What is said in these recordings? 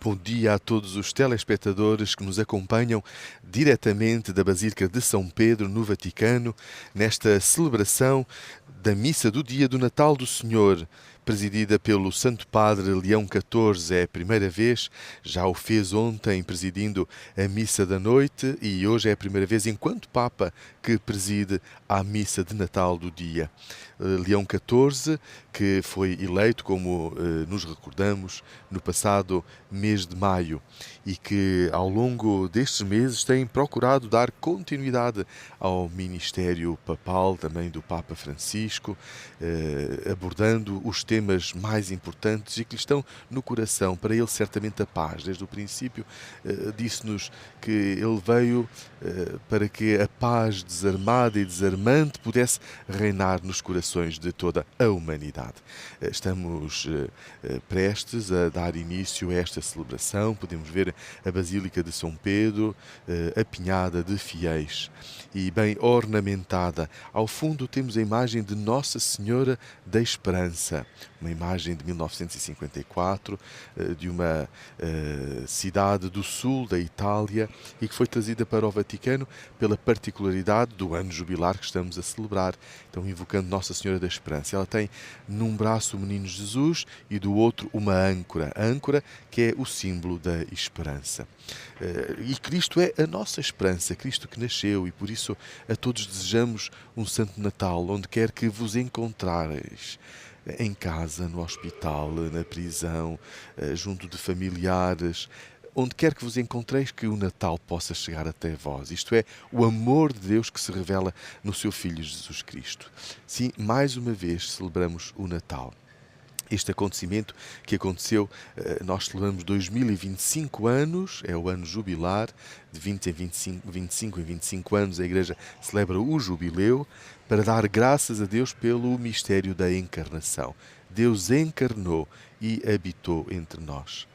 Bom dia a todos os telespectadores que nos acompanham diretamente da Basílica de São Pedro, no Vaticano, nesta celebração da Missa do Dia do Natal do Senhor, presidida pelo Santo Padre Leão XIV. É a primeira vez, já o fez ontem presidindo a Missa da Noite e hoje é a primeira vez enquanto Papa que preside a Missa de Natal do Dia. Leão XIV, que foi eleito, como nos recordamos, no passado mês de maio e que ao longo destes meses tem procurado dar continuidade ao ministério papal, também do Papa Francisco, abordando os temas mais importantes e que lhe estão no coração. Para ele, certamente, a paz. Desde o princípio, disse-nos que ele veio para que a paz desarmada e desarmante pudesse reinar nos corações de toda a humanidade. Estamos prestes a dar início a esta celebração. Podemos ver a Basílica de São Pedro apinhada de fiéis e bem ornamentada. Ao fundo temos a imagem de Nossa Senhora da Esperança, uma imagem de 1954, de uma cidade do sul da Itália e que foi trazida para o Vaticano pela particularidade do ano jubilar que estamos a celebrar. Então, invocando Nossa Senhora da Esperança. Ela tem num braço o menino Jesus e do outro uma âncora. A âncora que é o símbolo da esperança. E Cristo é a nossa esperança, Cristo que nasceu, e por isso a todos desejamos um Santo Natal, onde quer que vos encontrareis. Em casa, no hospital, na prisão, junto de familiares, onde quer que vos encontreis, que o Natal possa chegar até vós. Isto é, o amor de Deus que se revela no seu Filho Jesus Cristo. Sim, mais uma vez celebramos o Natal. Este acontecimento que aconteceu, nós celebramos 2025 anos, é o ano jubilar, de 20 em 25 anos a Igreja celebra o jubileu, para dar graças a Deus pelo mistério da encarnação. Deus encarnou e habitou entre nós.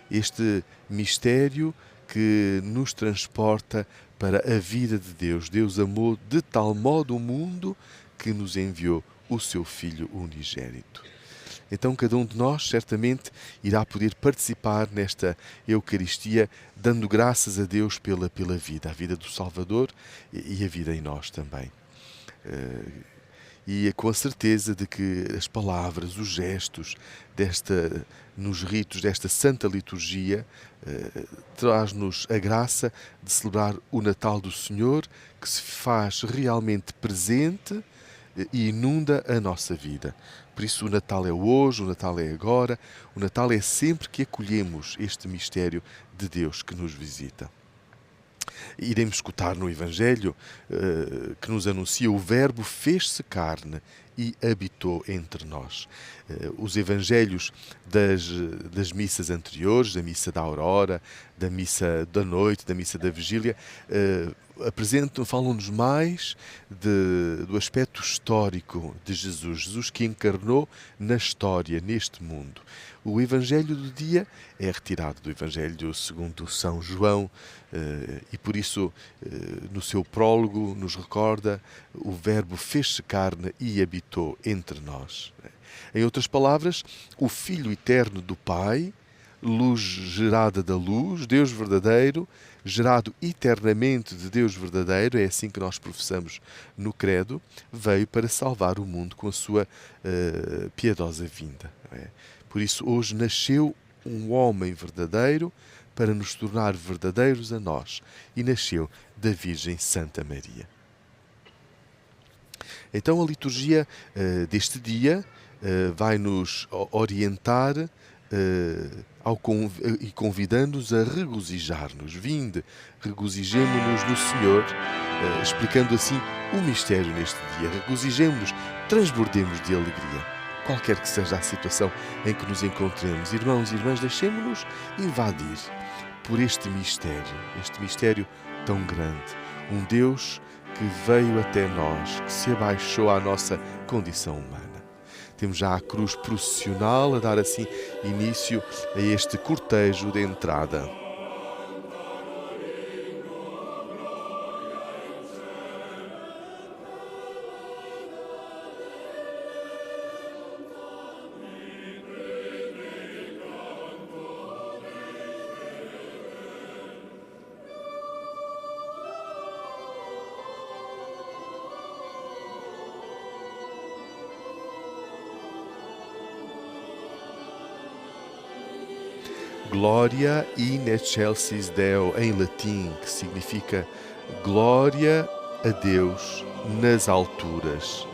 Este mistério que nos transporta para a vida de Deus. Deus amou de tal modo o mundo que nos enviou o seu Filho unigênito. Então cada um de nós certamente irá poder participar nesta Eucaristia, dando graças a Deus pela vida, a vida do Salvador e a vida em nós também. E com a certeza de que as palavras, os gestos nos ritos desta Santa Liturgia, traz-nos a graça de celebrar o Natal do Senhor, que se faz realmente presente e inunda a nossa vida. Por isso o Natal é hoje, o Natal é agora, o Natal é sempre que acolhemos este mistério de Deus que nos visita. Iremos escutar no Evangelho que nos anuncia: o Verbo fez-se carne e habitou entre nós. Os Evangelhos das missas anteriores, da missa da Aurora, da missa da noite, da missa da Vigília, falam-nos mais do aspecto histórico de Jesus, Jesus que encarnou na história, neste mundo. O Evangelho do dia é retirado do Evangelho segundo São João e por isso no seu prólogo nos recorda: o Verbo fez-se carne e habitou entre nós. Em outras palavras, o Filho eterno do Pai, luz gerada da luz, Deus verdadeiro, gerado eternamente de Deus verdadeiro, é assim que nós professamos no Credo, veio para salvar o mundo com a sua piedosa vinda. Por isso, hoje nasceu um homem verdadeiro para nos tornar verdadeiros a nós, e nasceu da Virgem Santa Maria. Então a liturgia deste dia vai-nos orientar e convidando-nos a regozijar-nos. Vinde, regozijemo-nos no Senhor, explicando assim o mistério neste dia. Regozijemo-nos, transbordemos de alegria. Qualquer que seja a situação em que nos encontremos, irmãos e irmãs, deixemo-nos invadir por este mistério tão grande. Um Deus que veio até nós, que se abaixou à nossa condição humana. Temos já a cruz processional a dar assim início a este cortejo de entrada. Gloria in excelsis Deo, em latim, que significa glória a Deus nas alturas.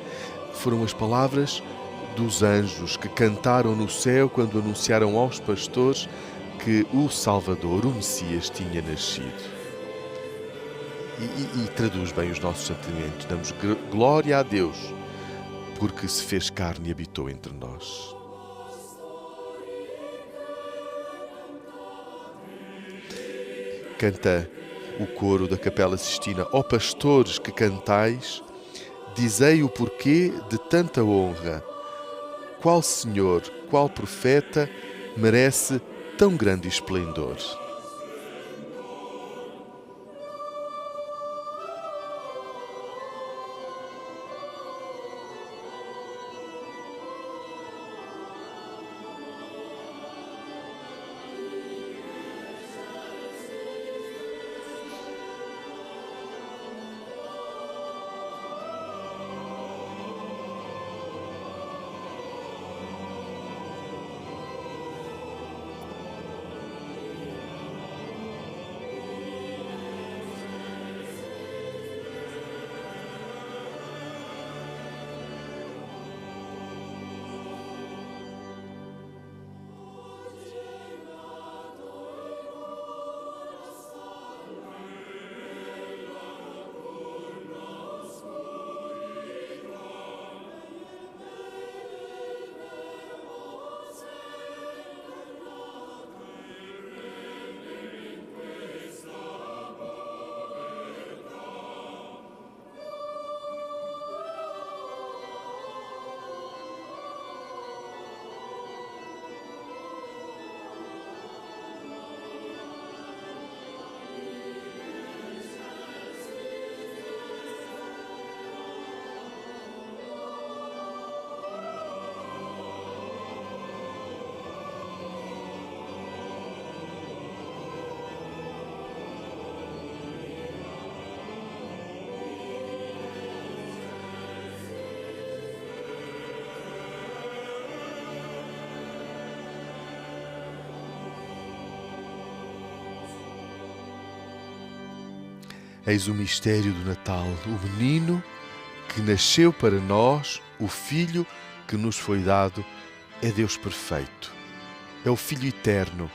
Foram as palavras dos anjos que cantaram no céu quando anunciaram aos pastores que o Salvador, o Messias, tinha nascido. E traduz bem os nossos sentimentos. Damos glória a Deus, porque se fez carne e habitou entre nós. Canta o coro da Capela Sistina: ó pastores que cantais, dizei o porquê de tanta honra. Qual Senhor, qual profeta merece tão grande esplendor? Eis o mistério do Natal, o menino que nasceu para nós, o Filho que nos foi dado, é Deus perfeito. É o Filho eterno,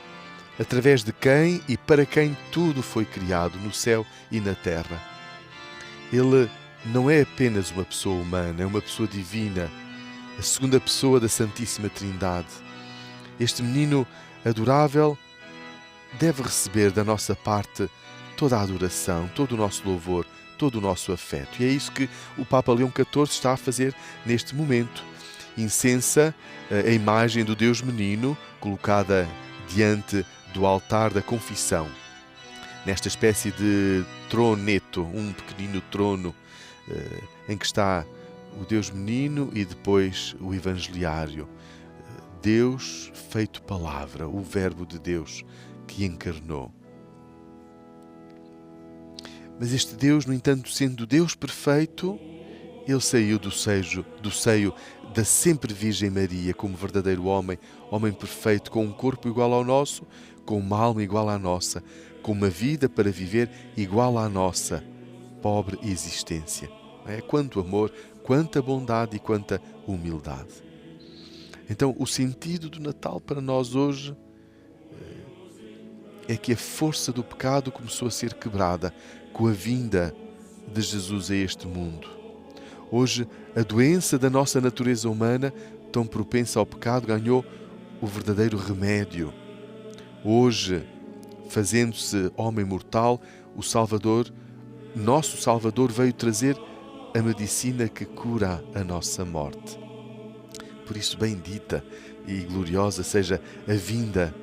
através de quem e para quem tudo foi criado no céu e na terra. Ele não é apenas uma pessoa humana, é uma pessoa divina, a segunda pessoa da Santíssima Trindade. Este menino adorável deve receber da nossa parte toda a adoração, todo o nosso louvor, todo o nosso afeto. E é isso que o Papa Leão XIV está a fazer neste momento. Incensa a imagem do Deus Menino colocada diante do altar da confissão, nesta espécie de troneto, um pequenino trono em que está o Deus Menino e depois o Evangeliário. Deus feito palavra, o Verbo de Deus que encarnou. Mas este Deus, no entanto, sendo Deus perfeito, ele saiu do seio da sempre Virgem Maria como verdadeiro homem, homem perfeito, com um corpo igual ao nosso, com uma alma igual à nossa, com uma vida para viver igual à nossa pobre existência. Quanto amor, quanta bondade e quanta humildade. Então, o sentido do Natal para nós hoje é que a força do pecado começou a ser quebrada com a vinda de Jesus a este mundo. Hoje, a doença da nossa natureza humana, tão propensa ao pecado, ganhou o verdadeiro remédio. Hoje, fazendo-se homem mortal, o Salvador, nosso Salvador, veio trazer a medicina que cura a nossa morte. Por isso, bendita e gloriosa seja a vinda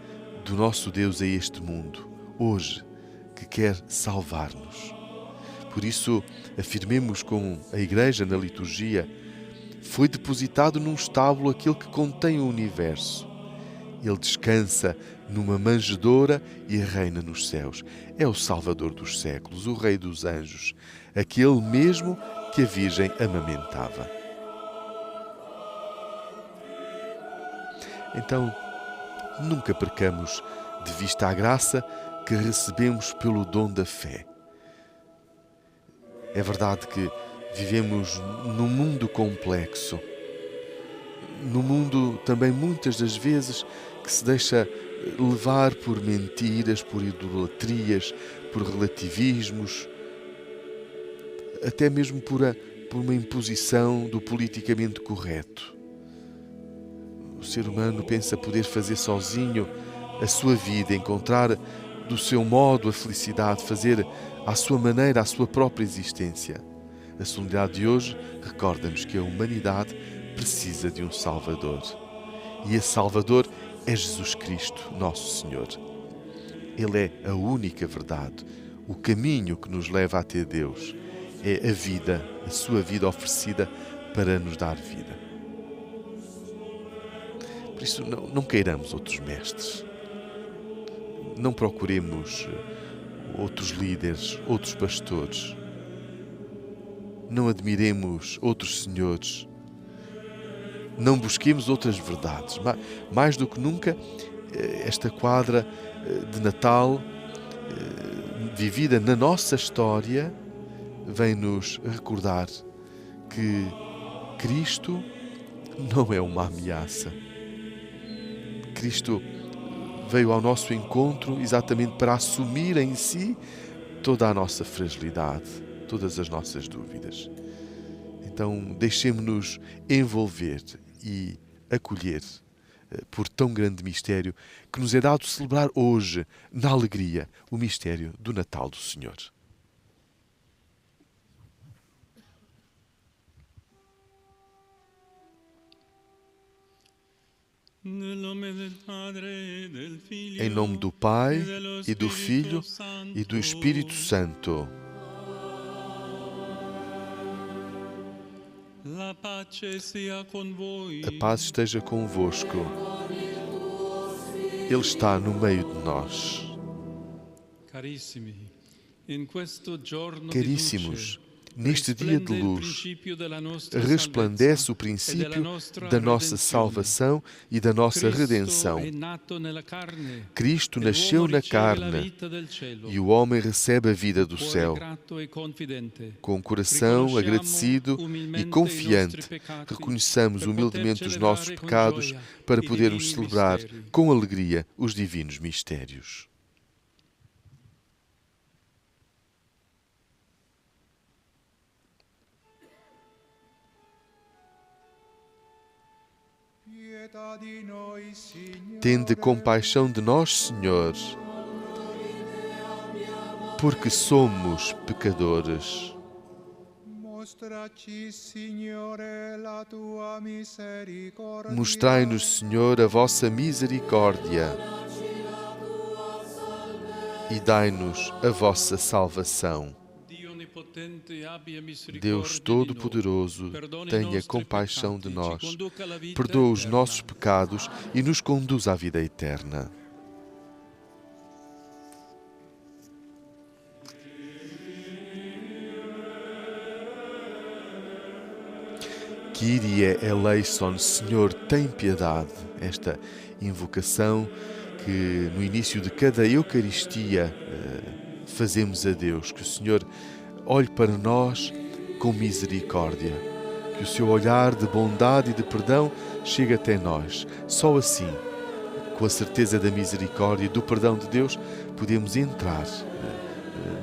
do nosso Deus a este mundo, hoje, que quer salvar-nos. Por isso, afirmemos com a Igreja na liturgia: foi depositado num estábulo aquele que contém o universo. Ele descansa numa manjedoura e reina nos céus. É o Salvador dos séculos, o Rei dos anjos, aquele mesmo que a Virgem amamentava. Então, nunca percamos de vista a graça que recebemos pelo dom da fé. É verdade que vivemos num mundo complexo, num mundo também muitas das vezes que se deixa levar por mentiras, por idolatrias, por relativismos, até mesmo por uma imposição do politicamente correto. O ser humano pensa poder fazer sozinho a sua vida, encontrar do seu modo a felicidade, fazer à sua maneira a sua própria existência. A solenidade de hoje recorda-nos que a humanidade precisa de um Salvador. E esse Salvador é Jesus Cristo, nosso Senhor. Ele é a única verdade, o caminho que nos leva até Deus. É a vida, a sua vida oferecida para nos dar vida. Por isso, não queiramos outros mestres. Não procuremos outros líderes, outros pastores. Não admiremos outros senhores. Não busquemos outras verdades. Mais do que nunca, esta quadra de Natal, vivida na nossa história, vem-nos recordar que Cristo não é uma ameaça. Cristo veio ao nosso encontro exatamente para assumir em si toda a nossa fragilidade, todas as nossas dúvidas. Então, deixemo-nos envolver e acolher por tão grande mistério que nos é dado celebrar hoje, na alegria, o mistério do Natal do Senhor. Em nome do Pai, e do Filho, e do Espírito Santo. A paz esteja convosco. Ele está no meio de nós. Caríssimos, neste dia de luz, resplandece o princípio da nossa salvação e da nossa redenção. Cristo nasceu na carne e o homem recebe a vida do céu. Com o coração agradecido e confiante, reconheçamos humildemente os nossos pecados para podermos celebrar com alegria os divinos mistérios. Tende compaixão de nós, Senhor, porque somos pecadores. Mostrai-nos, Senhor, a vossa misericórdia e dai-nos a vossa salvação. Deus Todo-Poderoso, tenha compaixão de nós, perdoa os nossos pecados e nos conduz à vida eterna. Kyrie eleison, Senhor, tem piedade. Esta invocação que no início de cada Eucaristia fazemos a Deus, que o Senhor olhe para nós com misericórdia, que o seu olhar de bondade e de perdão chegue até nós. Só assim, com a certeza da misericórdia e do perdão de Deus, podemos entrar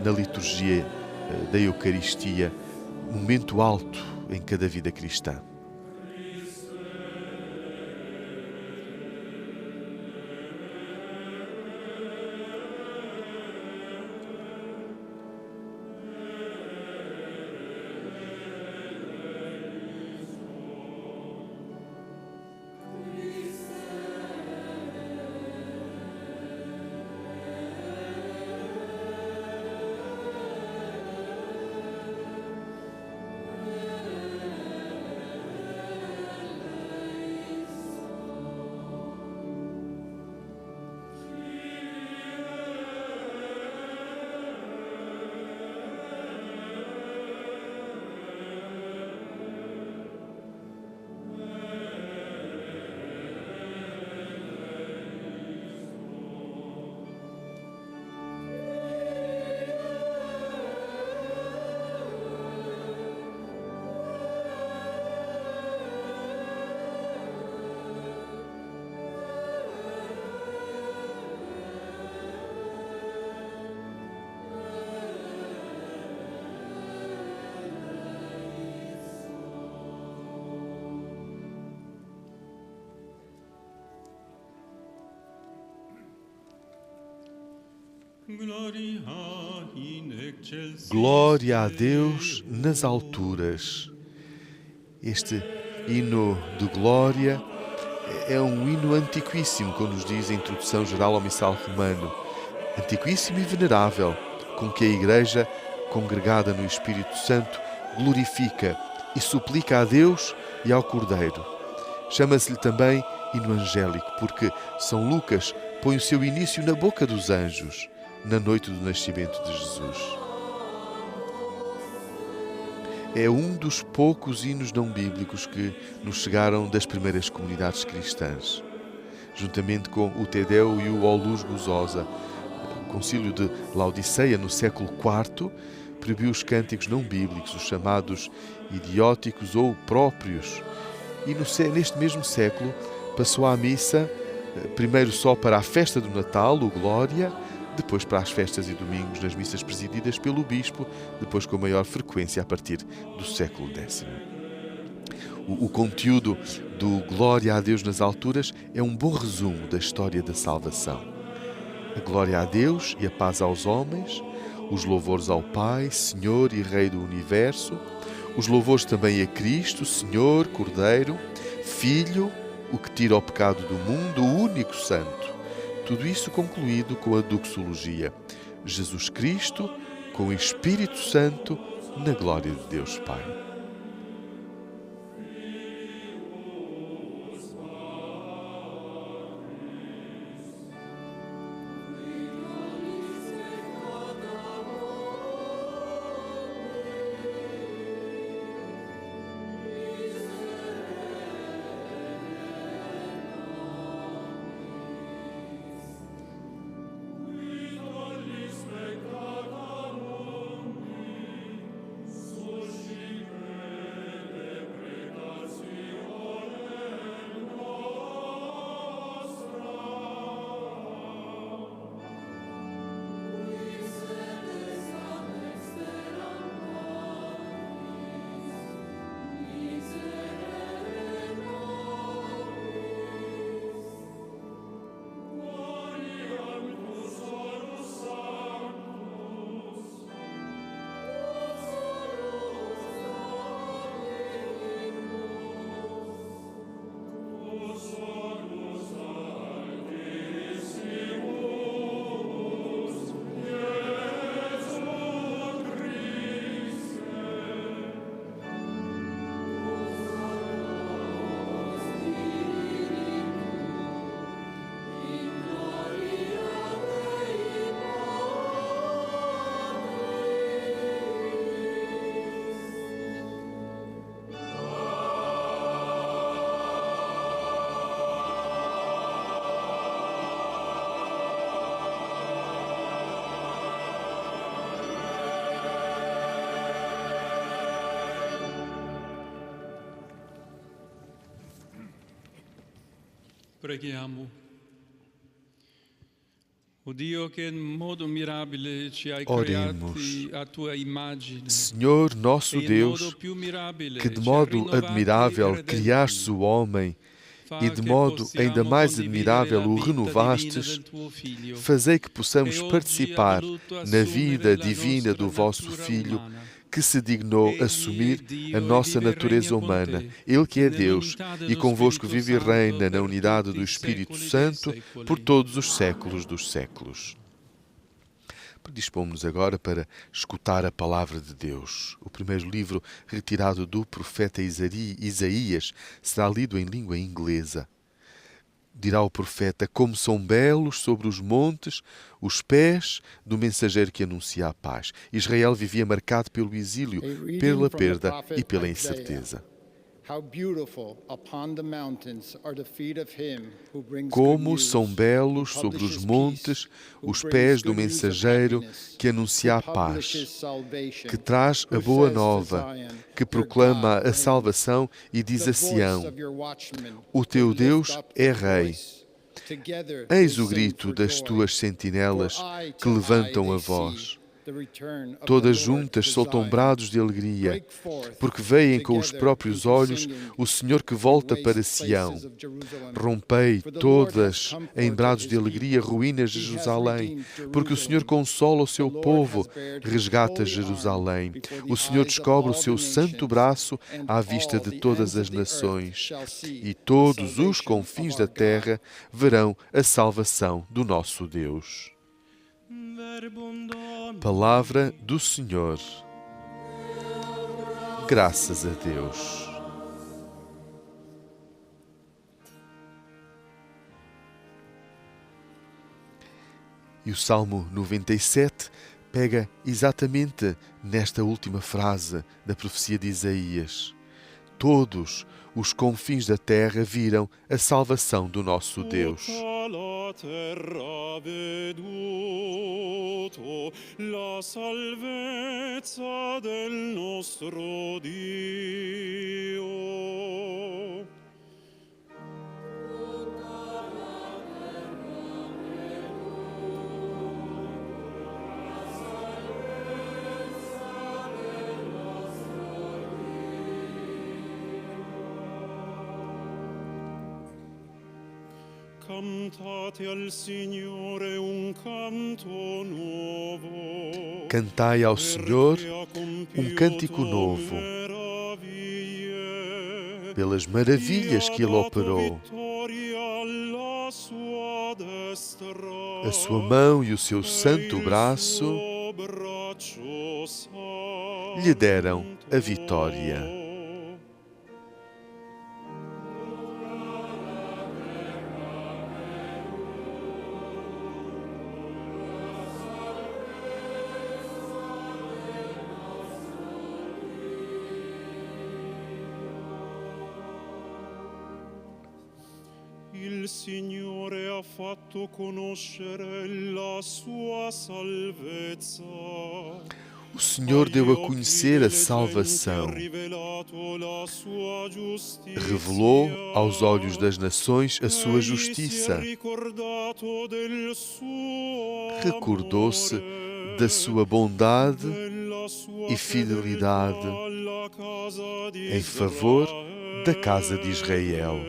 na liturgia da Eucaristia, momento alto em cada vida cristã. Glória a Deus nas alturas. Este hino de glória é um hino antiquíssimo, como nos diz a introdução geral ao Missal Romano. Antiquíssimo e venerável, com que a Igreja, congregada no Espírito Santo, glorifica e suplica a Deus e ao Cordeiro. Chama-se-lhe também hino angélico, porque São Lucas põe o seu início na boca dos anjos, na noite do nascimento de Jesus. É um dos poucos hinos não bíblicos que nos chegaram das primeiras comunidades cristãs, juntamente com o Te Deum e o O Luz Gozosa. O Concílio de Laodiceia, no século IV, proibiu os cânticos não bíblicos, os chamados idióticos ou próprios. E neste mesmo século passou à missa, primeiro só para a festa do Natal, o Glória, depois para as festas e domingos nas missas presididas pelo Bispo, depois com maior frequência a partir do século X. O conteúdo do Glória a Deus nas alturas é um bom resumo da história da salvação. A glória a Deus e a paz aos homens, os louvores ao Pai, Senhor e Rei do Universo, os louvores também a Cristo, Senhor, Cordeiro, Filho, o que tira o pecado do mundo, o único Santo. Tudo isso concluído com a doxologia. Jesus Cristo, com o Espírito Santo, na glória de Deus Pai. Preghiamo. O Dio che in modo mirabile ci hai creati a tua immagine. Senhor nosso Deus, que de modo admirável criastes o homem e de modo ainda mais admirável o renovastes, fazei que possamos participar na vida divina do vosso Filho, que se dignou assumir a nossa natureza humana. Ele que é Deus e convosco vive e reina na unidade do Espírito Santo por todos os séculos dos séculos. Predispomos-nos agora para escutar a palavra de Deus. O primeiro livro retirado do profeta Isaías será lido em língua inglesa. Dirá o profeta: como são belos sobre os montes os pés do mensageiro que anuncia a paz. Israel vivia marcado pelo exílio, pela perda e pela incerteza. Como são belos sobre os montes os pés do mensageiro que anuncia a paz, que traz a boa nova, que proclama a salvação e diz a Sião: o teu Deus é Rei. Eis o grito das tuas sentinelas que levantam a voz. Todas juntas soltam brados de alegria, porque veem com os próprios olhos o Senhor que volta para Sião. Rompei todas em brados de alegria ruínas de Jerusalém, porque o Senhor consola o seu povo, resgata Jerusalém. O Senhor descobre o seu santo braço à vista de todas as nações, e todos os confins da terra verão a salvação do nosso Deus. Palavra do Senhor. Graças a Deus. E o Salmo 97 pega exatamente nesta última frase da profecia de Isaías. Todos os confins da terra viram a salvação do nosso Deus. La salvezza del nostro Dio. Cantate al Signore un canto nuovo. Cantai ao Senhor um cântico novo, pelas maravilhas que Ele operou. A sua mão e o seu santo braço lhe deram a vitória. Il Signore ha fatto conoscere la sua salvezza. O Senhor deu a conhecer a salvação. Revelou aos olhos das nações a sua justiça. Recordou-se da sua bondade e fidelidade em favor da casa de Israel.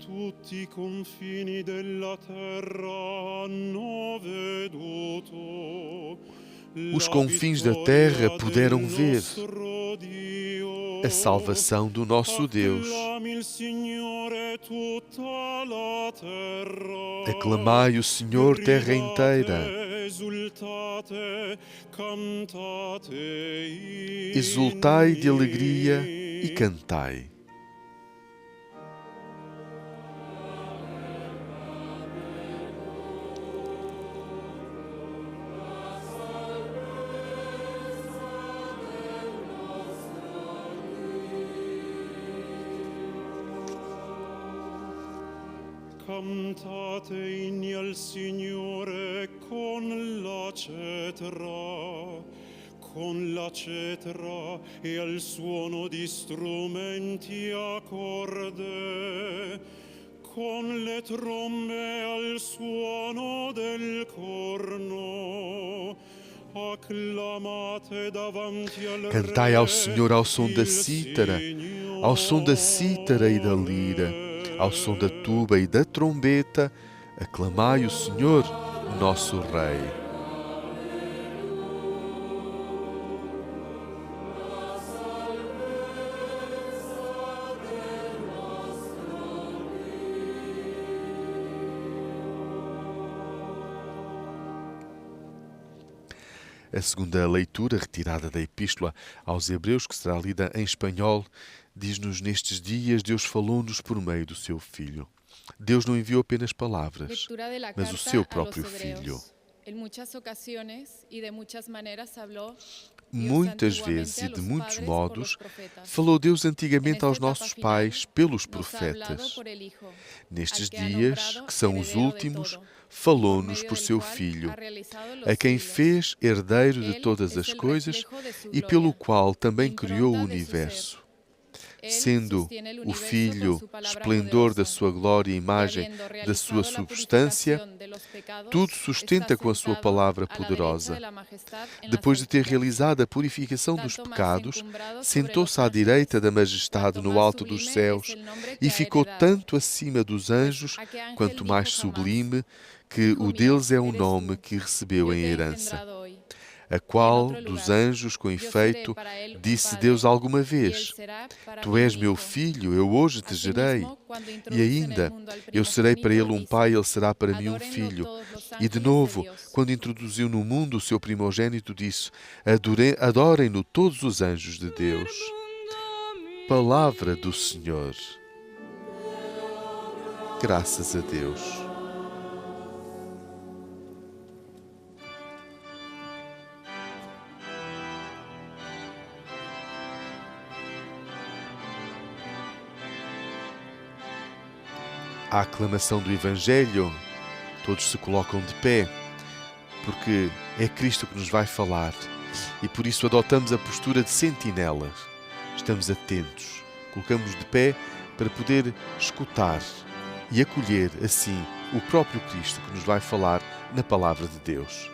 Tutti i confini della terra hanno veduto. Os confins da terra puderam ver a salvação do nosso Deus. Aclamai o Senhor, terra inteira. Exultai de alegria e cantai. Cantate inni al Signore con la cetra e al suono di strumenti a corde, con le trombe al suono del corno. Cantai ao Senhor ao som da cítara, ao som da cítara e da lira, ao som da tuba e da trombeta, aclamai o Senhor, nosso Rei. A segunda leitura, retirada da Epístola aos Hebreus, que será lida em espanhol, diz-nos: nestes dias Deus falou-nos por meio do seu Filho. Deus não enviou apenas palavras, mas o seu próprio Filho. Muitas vezes e de muitos modos, falou Deus antigamente aos nossos pais pelos profetas. Nestes dias, que são os últimos, falou-nos por seu Filho, a quem fez herdeiro de todas as coisas e pelo qual também criou o universo. Sendo o Filho esplendor da sua glória e imagem da sua substância, tudo sustenta com a sua palavra poderosa. Depois de ter realizado a purificação dos pecados, sentou-se à direita da majestade no alto dos céus e ficou tanto acima dos anjos quanto mais sublime que o deles é o nome que recebeu em herança. A qual dos anjos, com efeito, disse Deus alguma vez: Tu és meu filho, eu hoje te gerei. E ainda, eu serei para ele um pai, ele será para mim um filho. E de novo, quando introduziu no mundo o seu primogênito, disse: Adorem-no todos os anjos de Deus. Palavra do Senhor. Graças a Deus. A aclamação do Evangelho, todos se colocam de pé, porque é Cristo que nos vai falar e por isso adotamos a postura de sentinelas. Estamos atentos, colocamos de pé para poder escutar e acolher assim o próprio Cristo que nos vai falar na Palavra de Deus.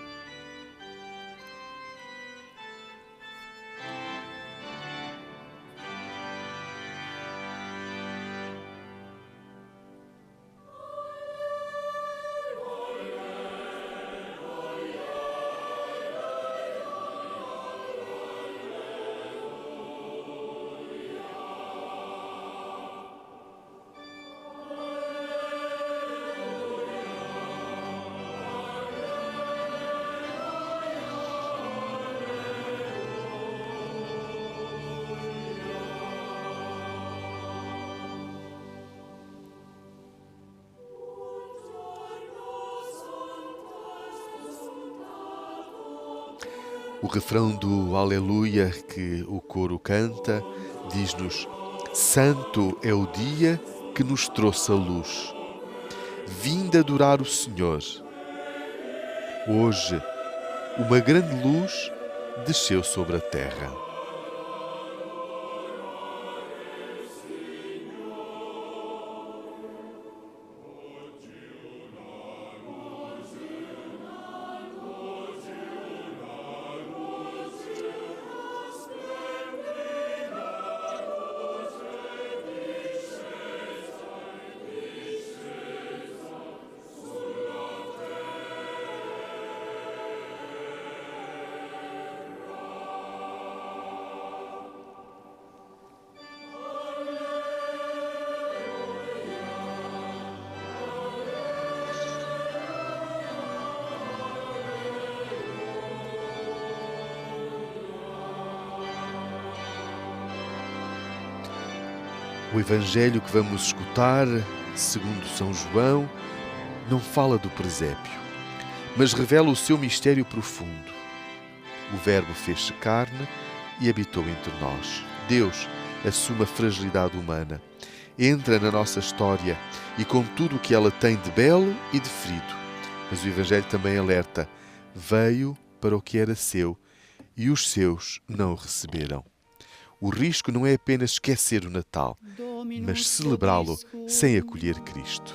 O refrão do Aleluia que o coro canta diz-nos: Santo é o dia que nos trouxe a luz. Vinde adorar o Senhor. Hoje, uma grande luz desceu sobre a terra. O Evangelho que vamos escutar, segundo São João, não fala do presépio, mas revela o seu mistério profundo. O Verbo fez-se carne e habitou entre nós. Deus assume a fragilidade humana, entra na nossa história e com tudo o que ela tem de belo e de ferido. Mas o Evangelho também alerta: veio para o que era seu e os seus não o receberam. O risco não é apenas esquecer o Natal, mas celebrá-lo sem acolher Cristo.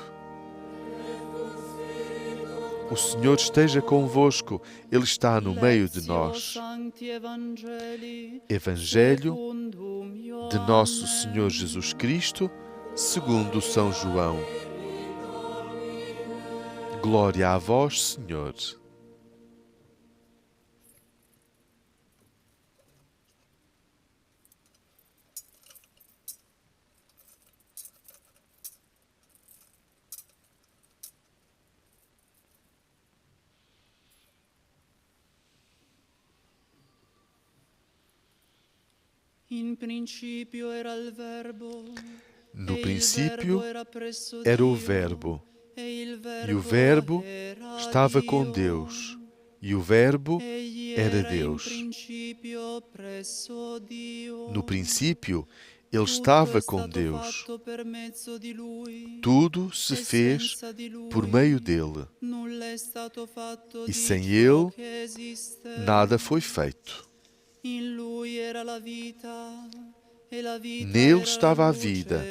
O Senhor esteja convosco, Ele está no meio de nós. Evangelho de Nosso Senhor Jesus Cristo, segundo São João. Glória a vós, Senhor. No princípio era o Verbo, e o Verbo estava com Deus, e o Verbo era Deus. No princípio, Ele estava com Deus. Tudo se fez por meio dele. E sem Ele, nada foi feito. Nele estava a vida,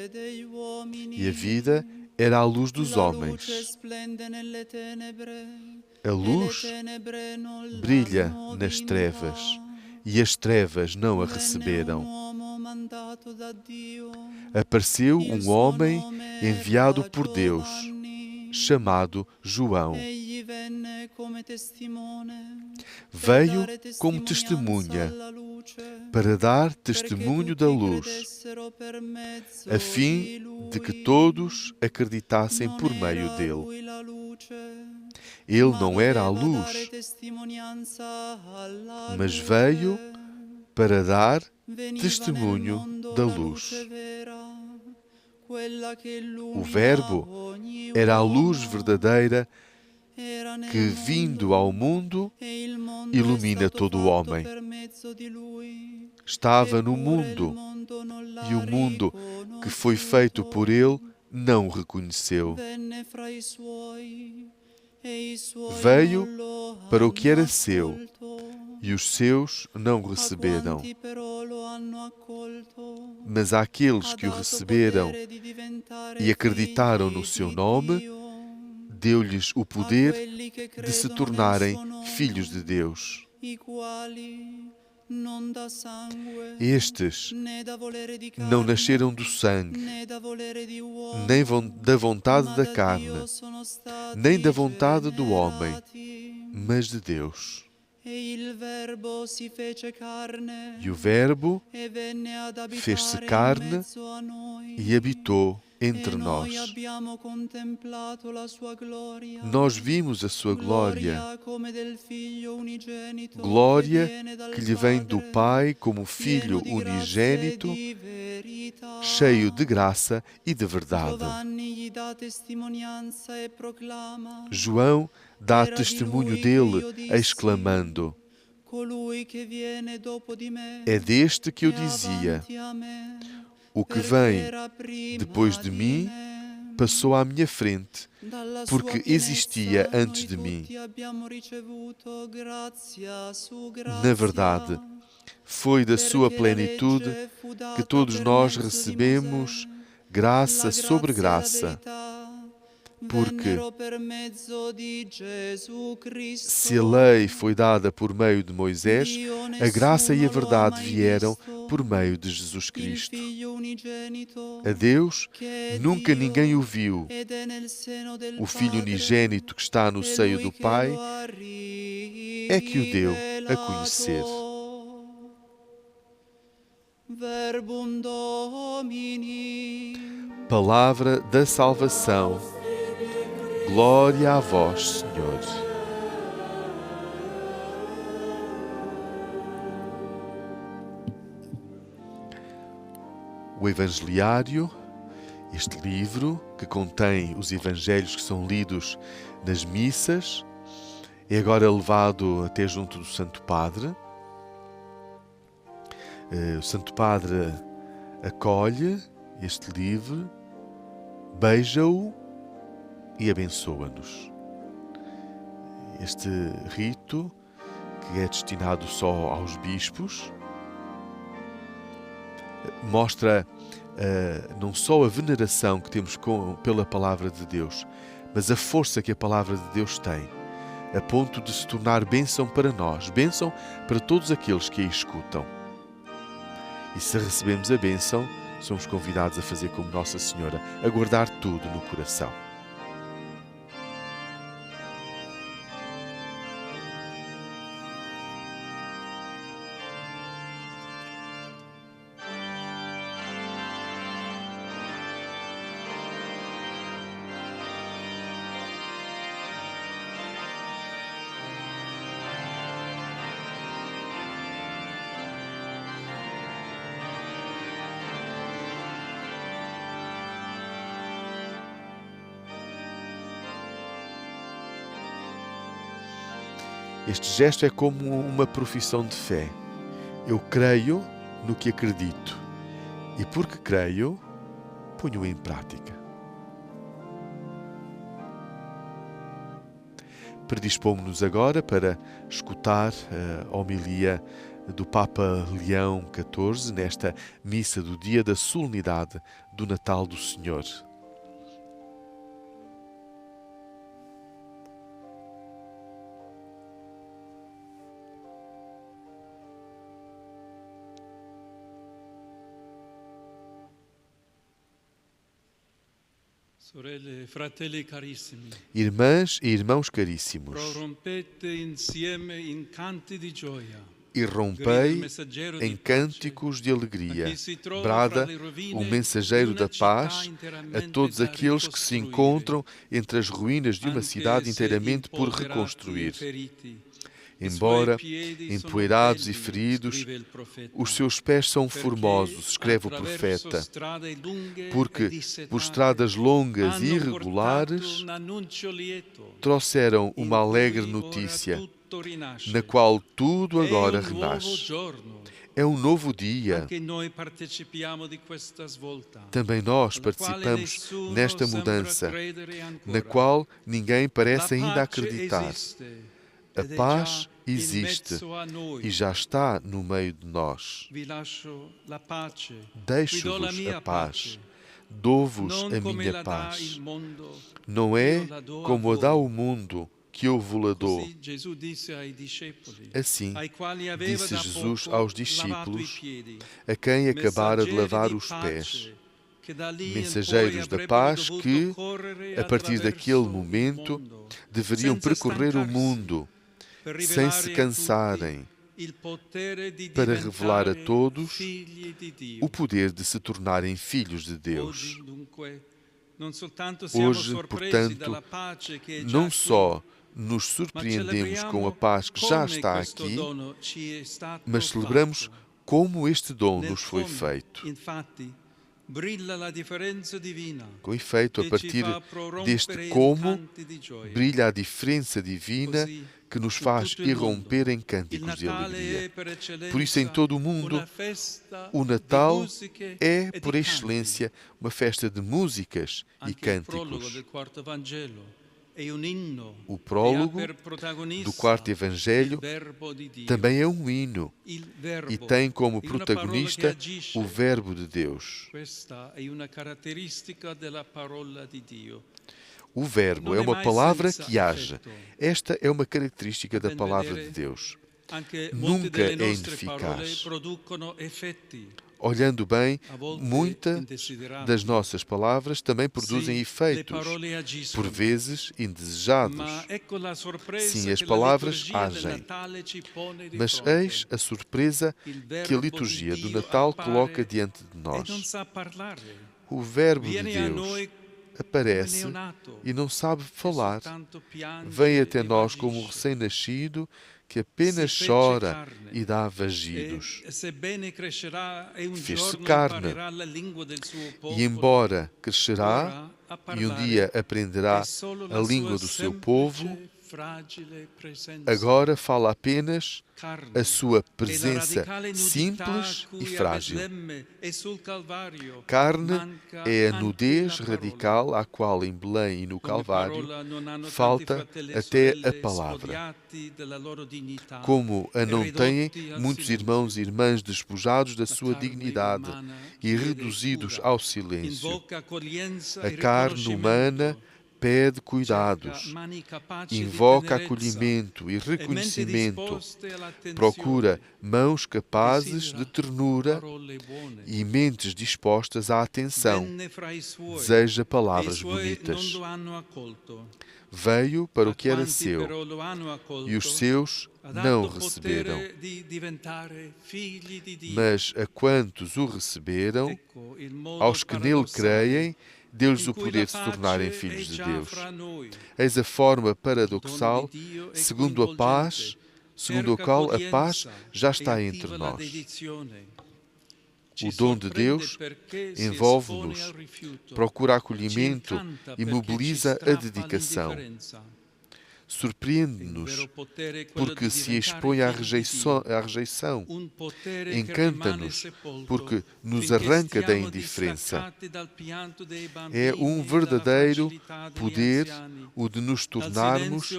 e a vida era a luz dos homens. A luz brilha nas trevas, e as trevas não a receberam. Apareceu um homem enviado por Deus, chamado João. Veio como testemunha, para dar testemunho da luz, a fim de que todos acreditassem por meio dele. Ele não era a luz, mas veio para dar testemunho da luz. O Verbo era a luz verdadeira que, vindo ao mundo, ilumina todo o homem. Estava no mundo, e o mundo que foi feito por ele não o reconheceu. Veio para o que era seu, e os seus não o receberam. Mas àqueles que o receberam e acreditaram no seu nome, deu-lhes o poder de se tornarem filhos de Deus. Estes não nasceram do sangue, nem da vontade da carne, nem da vontade do homem, mas de Deus. E o Verbo fez-se carne e habitou entre nós. Nós vimos a sua glória, glória que lhe vem do Pai como Filho unigênito, cheio de graça e de verdade. João dá testemunho dele, exclamando: é deste que eu dizia, o que vem depois de mim passou à minha frente, porque existia antes de mim. Na verdade, foi da sua plenitude que todos nós recebemos graça sobre graça. Porque se a lei foi dada por meio de Moisés, a graça e a verdade vieram por meio de Jesus Cristo. A Deus nunca ninguém o viu. O Filho unigênito que está no seio do Pai é que o deu a conhecer. Palavra da salvação. Glória a vós, Senhor. O Evangeliário, este livro que contém os evangelhos que são lidos nas missas, é agora levado até junto do Santo Padre. O Santo Padre acolhe este livro, beija-o e abençoa-nos. Este rito, que é destinado só aos bispos, mostra não só a veneração que temos pela Palavra de Deus, mas a força que a Palavra de Deus tem, a ponto de se tornar bênção para nós, bênção para todos aqueles que a escutam. E se recebemos a bênção, somos convidados a fazer como Nossa Senhora, a guardar tudo no coração. Este gesto é como uma profissão de fé. Eu creio no que acredito e porque creio, ponho em prática. Predispomos-nos agora para escutar a homilia do Papa Leão XIV nesta missa do dia da solenidade do Natal do Senhor. Sorelle, fratelli carissimi, Irmãs e irmãos caríssimos, prorompete insieme in canti di gioia. irrompei em cânticos de alegria. Brada o mensageiro da paz a todos aqueles que se encontram entre as ruínas de uma cidade inteiramente por reconstruir. Embora empoeirados e feridos, os seus pés são formosos, escreve o profeta, porque por estradas longas e irregulares trouxeram uma alegre notícia, na qual tudo agora renasce. É um novo dia. Também nós participamos nesta mudança, na qual ninguém parece ainda acreditar. A paz existe e já está no meio de nós. Deixo-vos a paz. Dou-vos a minha paz. Não é como a dá o mundo que eu vos dou. Assim, disse Jesus aos discípulos, a quem acabara de lavar os pés, mensageiros da paz que, a partir daquele momento, deveriam percorrer o mundo sem se cansarem, para revelar a todos o poder de se tornarem filhos de Deus. Hoje, portanto, não só nos surpreendemos com a paz que já está aqui, mas celebramos como este dom nos foi feito. Com efeito, a partir deste como, brilha a diferença divina que nos faz irromper em cânticos de alegria. Por isso, em todo o mundo, o Natal é, por excelência, uma festa de músicas e cânticos. O prólogo do quarto Evangelho também é um hino e tem como protagonista o Verbo de Deus. O Verbo é uma palavra que age. Esta é uma característica da palavra de Deus. Nunca é ineficaz. Olhando bem, muitas das nossas palavras também produzem efeitos, por vezes indesejados. Sim, as palavras agem. Mas eis a surpresa que a liturgia do Natal coloca diante de nós. O Verbo de Deus aparece e não sabe falar. Vem até nós como um recém-nascido que apenas chora e dá vagidos. Fez-se carne e, embora crescerá e um dia aprenderá a língua do seu povo, agora fala apenas a sua presença simples e frágil. Carne é a nudez radical à qual em Belém e no Calvário falta até a palavra. Como a não têm muitos irmãos e irmãs despojados da sua dignidade e reduzidos ao silêncio. A carne humana pede cuidados, invoca acolhimento e reconhecimento, procura mãos capazes de ternura e mentes dispostas à atenção, deseja palavras bonitas. Veio para o que era seu, e os seus não o receberam. Mas a quantos o receberam, aos que nele creem, deu-lhes o poder de se tornarem filhos de Deus. Eis a forma paradoxal, segundo a qual a paz já está entre nós. O dom de Deus envolve-nos, procura acolhimento e mobiliza a dedicação. surpreende-nos, porque se expõe à rejeição, encanta-nos, porque nos arranca da indiferença. É um verdadeiro poder o de nos tornarmos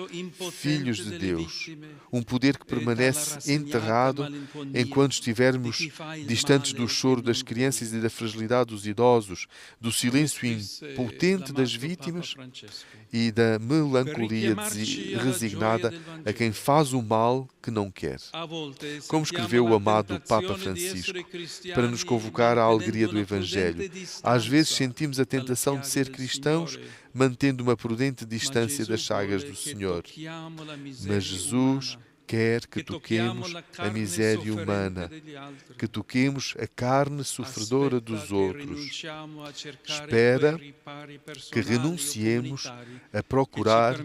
filhos de Deus, um poder que permanece enterrado enquanto estivermos distantes do choro das crianças e da fragilidade dos idosos, do silêncio impotente das vítimas e da melancolia resignada a quem faz o mal que não quer. Como escreveu o amado Papa Francisco, para nos convocar à alegria do Evangelho, às vezes sentimos a tentação de ser cristãos, mantendo uma prudente distância das chagas do Senhor. Mas Jesus quer que toquemos a miséria humana, que toquemos a carne sofredora dos outros. Espera que renunciemos a procurar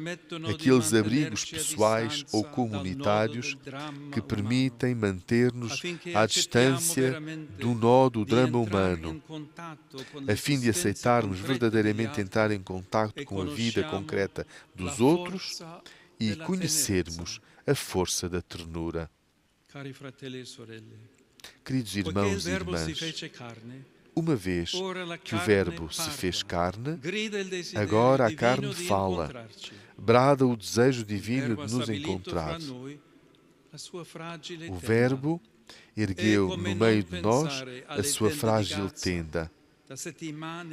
aqueles abrigos pessoais ou comunitários que permitem manter-nos à distância do nó do drama humano, a fim de aceitarmos verdadeiramente entrar em contato com a vida concreta dos outros e conhecermos a força da ternura. Queridos irmãos e irmãs, uma vez que o Verbo se fez carne, agora a carne fala, brada o desejo divino de nos encontrar. O Verbo ergueu no meio de nós a sua frágil tenda.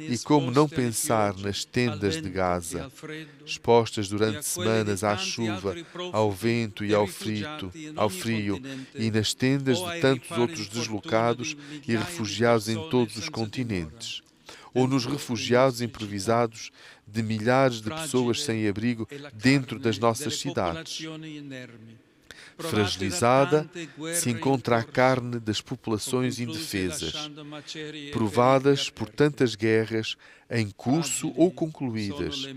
E como não pensar nas tendas de Gaza, expostas durante semanas à chuva, ao vento e ao frio, e nas tendas de tantos outros deslocados e refugiados em todos os continentes, ou nos refugiados improvisados de milhares de pessoas sem abrigo dentro das nossas cidades. Fragilizada se encontra a carne das populações indefesas, provadas por tantas guerras em curso ou concluídas,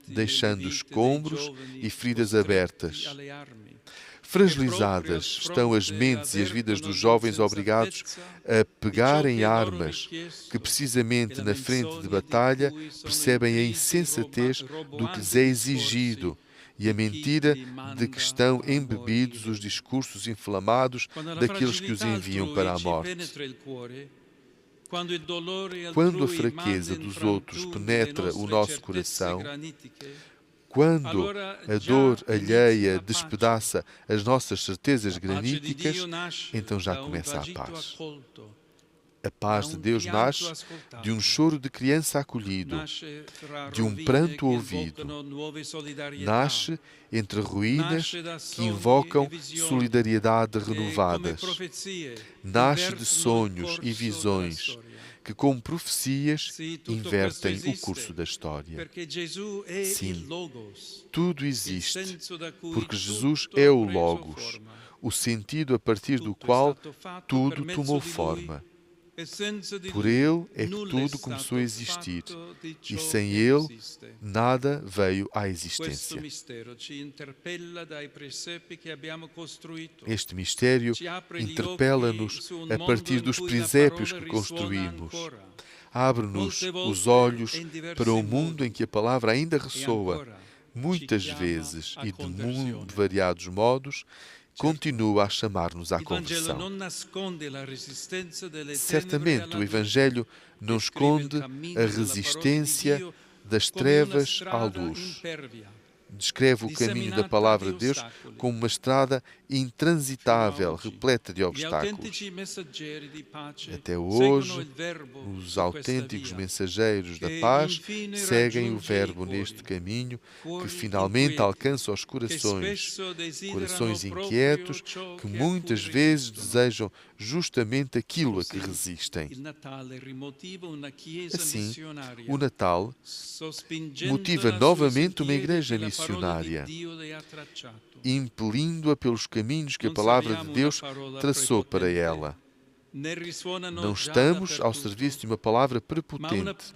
deixando escombros e feridas abertas. Fragilizadas estão as mentes e as vidas dos jovens obrigados a pegarem armas, que precisamente na frente de batalha percebem a insensatez do que lhes é exigido e a mentira de que estão embebidos os discursos inflamados daqueles que os enviam para a morte. Quando a fraqueza dos outros penetra o nosso coração, quando a dor alheia despedaça as nossas certezas graníticas, então já começa a paz. A paz de Deus nasce de um choro de criança acolhido, de um pranto ouvido. Nasce entre ruínas que invocam solidariedade renovadas. Nasce de sonhos e visões que, como profecias, invertem o curso da história. Sim, tudo existe, porque Jesus é o Logos, o sentido a partir do qual tudo tomou forma. Por Ele é que tudo começou a existir, e sem Ele nada veio à existência. Este mistério interpela-nos a partir dos presépios que construímos. Abre-nos os olhos para o mundo em que a palavra ainda ressoa, muitas vezes e de muito variados modos, continua a chamar-nos à conversão. Certamente o Evangelho não esconde a resistência das trevas à luz. Descreve o caminho da Palavra de Deus como uma estrada intransitável, repleta de obstáculos. Até hoje, os autênticos mensageiros da paz seguem o Verbo neste caminho que finalmente alcança os corações inquietos que muitas vezes desejam justamente aquilo a que resistem. Assim, o Natal motiva novamente uma igreja missionária, impelindo-a pelos caminhos que a palavra de Deus traçou para ela. Não estamos ao serviço de uma palavra prepotente,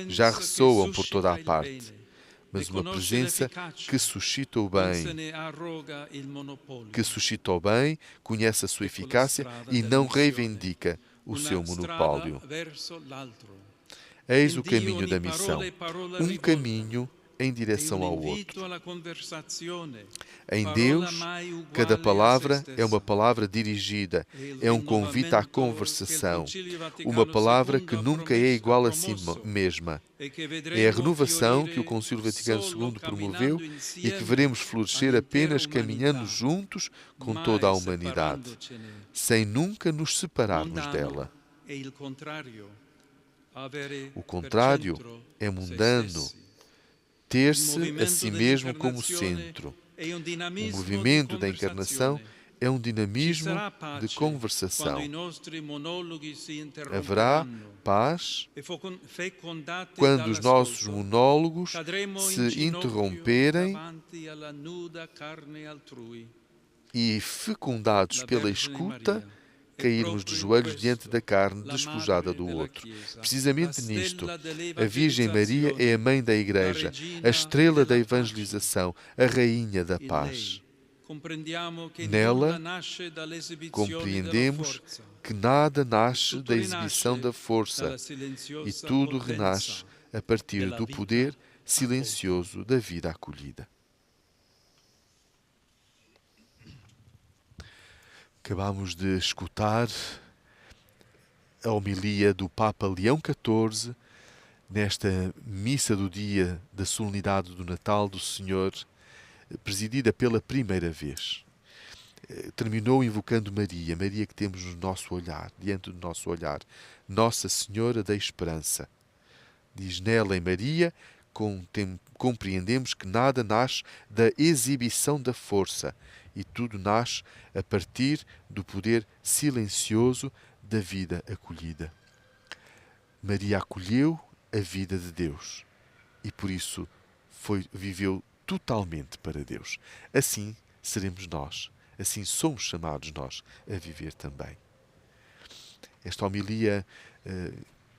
já ressoam por toda a parte, mas uma presença que suscita o bem, conhece a sua eficácia e não reivindica o seu monopólio. Eis o caminho da missão, um caminho em È direção un ao invito outro. alla conversazione. Em Parola Deus, mai uguale cada a se palavra é stessa. uma palavra dirigida, È il é um convite à rinnovamento che il conversação, Concilio uma Vaticano palavra que II nunca é ha igual a si promosso mesma. e che É a vedremo renovação que o fiorire Concílio Vaticano solo II promoveu camminando e que insieme veremos florescer all'intera apenas caminhando umanità, juntos com toda a mai humanidade, separandocene. sem nunca nos separarmos Mondano dela. è il contrario, avere O per contrário centro é se mundano, stessi. Il ter-se a si movimento mesmo como dell'incarnazione centro. è un O dinamismo di movimento da encarnação conversazione. é um Ci dinamismo sarà de pace quando i conversação. nostri monologhi si Haverá interromperanno paz e fecondati quando os nossos dall'ascolto. monólogos Cadremo in se ginocchio interromperem davanti alla nuda carne altrui. e, fecundados La pela Vergine escuta, Maria è cairmos de proprio in joelhos diante questo da carne la despojada madre do della outro. Chiesa, Precisamente la nisto, stella a Virgem Maria é a mãe da Igreja, a estrela da evangelização, a rainha da In paz. lei comprendiamo che Nela, nulla nasce dall'esibizione della compreendemos forza, que nada nasce tutto da exibição rinasce da força dalla e silenziosa tudo potenza renasce a partir della do vita poder accolta. silencioso da vida acolhida. Acabamos de escutar a homilia do Papa Leão XIV nesta missa do dia da solenidade do Natal do Senhor, presidida pela primeira vez. Terminou invocando Maria, Maria que temos no nosso olhar, diante do nosso olhar, Nossa Senhora da Esperança. Diz nela, em Maria, compreendemos que nada nasce da exibição da força e tudo nasce a partir do poder silencioso da vida acolhida. Maria acolheu a vida de Deus e por isso viveu totalmente para Deus. Assim seremos nós, assim somos chamados nós a viver também. Esta homilia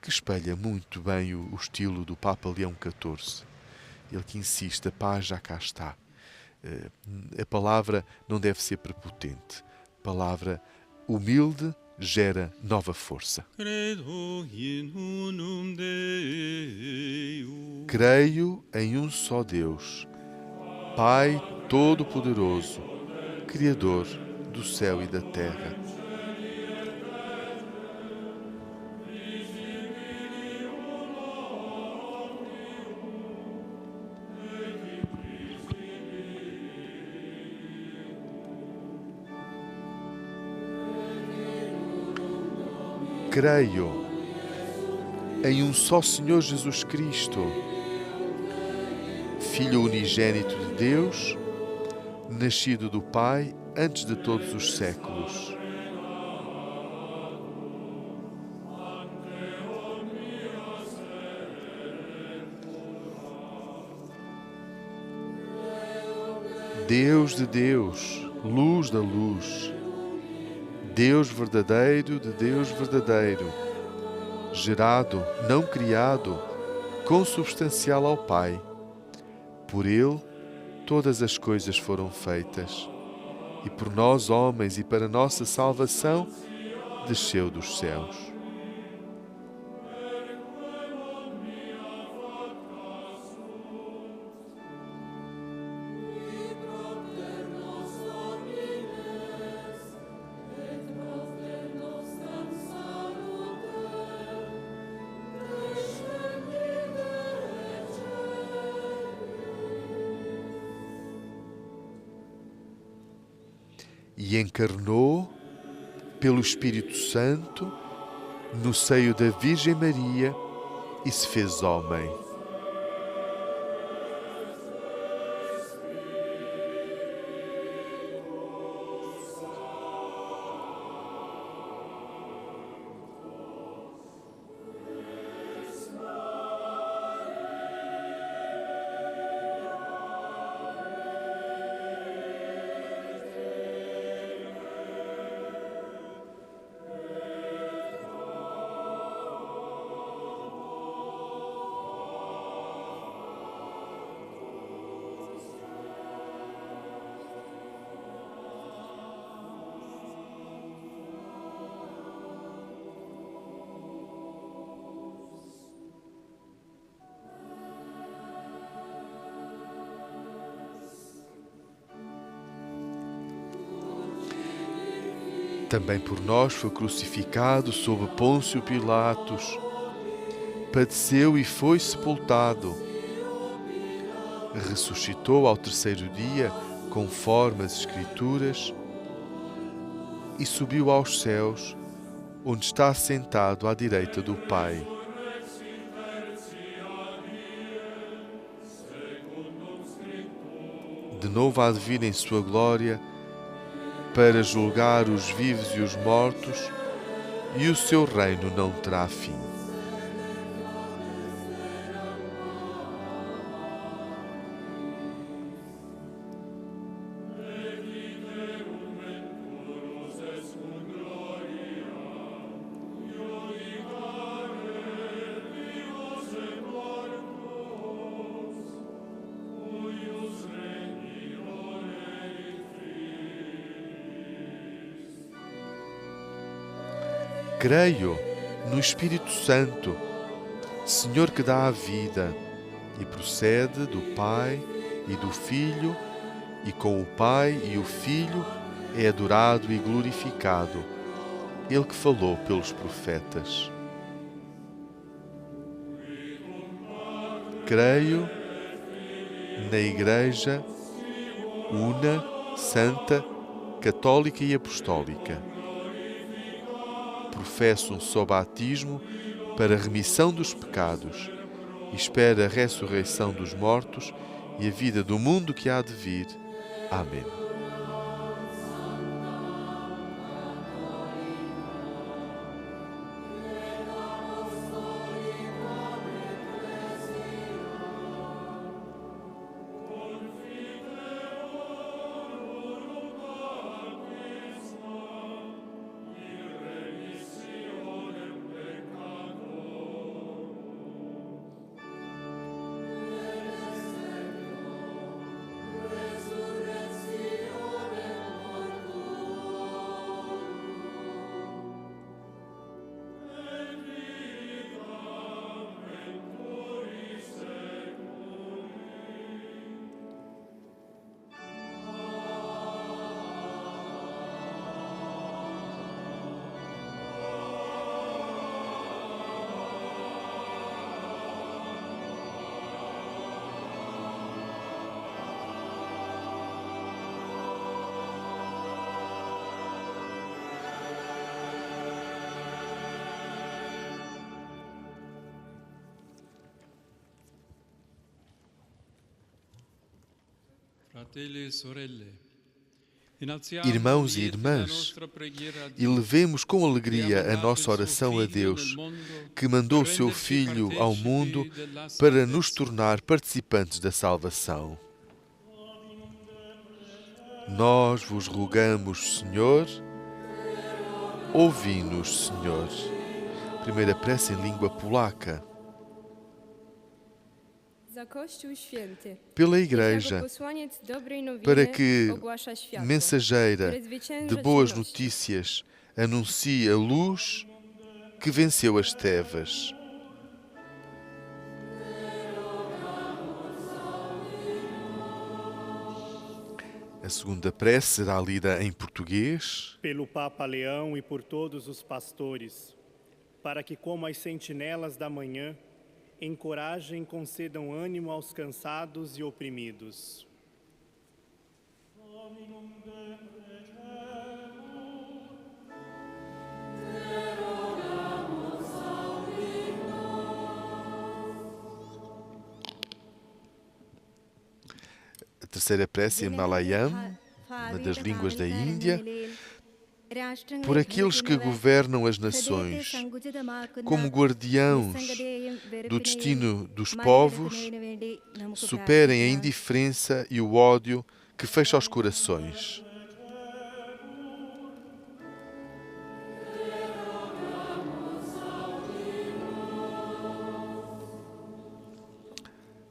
que espelha muito bem o estilo do Papa Leão XIV. Ele que insiste, a paz já cá está. A palavra não deve ser prepotente. A palavra humilde gera nova força. Creio em um só Deus, Pai Todo-Poderoso, Criador do céu e da terra. Creio em um só Senhor Jesus Cristo, Filho unigênito de Deus, nascido do Pai antes de todos os séculos. Deus de Deus, luz da luz, Deus verdadeiro de Deus verdadeiro, gerado, não criado, consubstancial ao Pai. Por Ele, todas as coisas foram feitas, e por nós, homens, e para nossa salvação, desceu dos céus. E encarnou pelo Espírito Santo no seio da Virgem Maria e se fez homem. Também por nós foi crucificado sob Pôncio Pilatos, padeceu e foi sepultado, ressuscitou ao terceiro dia, conforme as Escrituras, e subiu aos céus, onde está sentado à direita do Pai. De novo há de vir em sua glória para julgar os vivos e os mortos, e o seu reino não terá fim. Creio no Espírito Santo, Senhor que dá a vida e procede do Pai e do Filho, e com o Pai e o Filho é adorado e glorificado, Ele que falou pelos profetas. Creio na Igreja una, santa, católica e apostólica. Professo um só batismo para a remissão dos pecados e espero a ressurreição dos mortos e a vida do mundo que há de vir. Amém. Irmãos e irmãs, elevemos com alegria a nossa oração a Deus, que mandou o seu Filho ao mundo para nos tornar participantes da salvação. Nós vos rogamos, Senhor, ouvi-nos, Senhor. Primeira prece em língua polaca. Pela Igreja, para que, mensageira de boas notícias, anuncie a luz que venceu as trevas. A segunda prece será lida em português. Pelo Papa Leão e por todos os pastores, para que, como as sentinelas da manhã, encorajem e concedam ânimo aos cansados e oprimidos. A terceira prece em Malayam, uma das línguas da Índia, por aqueles que governam as nações, como guardiãos do destino dos povos, superem a indiferença e o ódio que fecha os corações.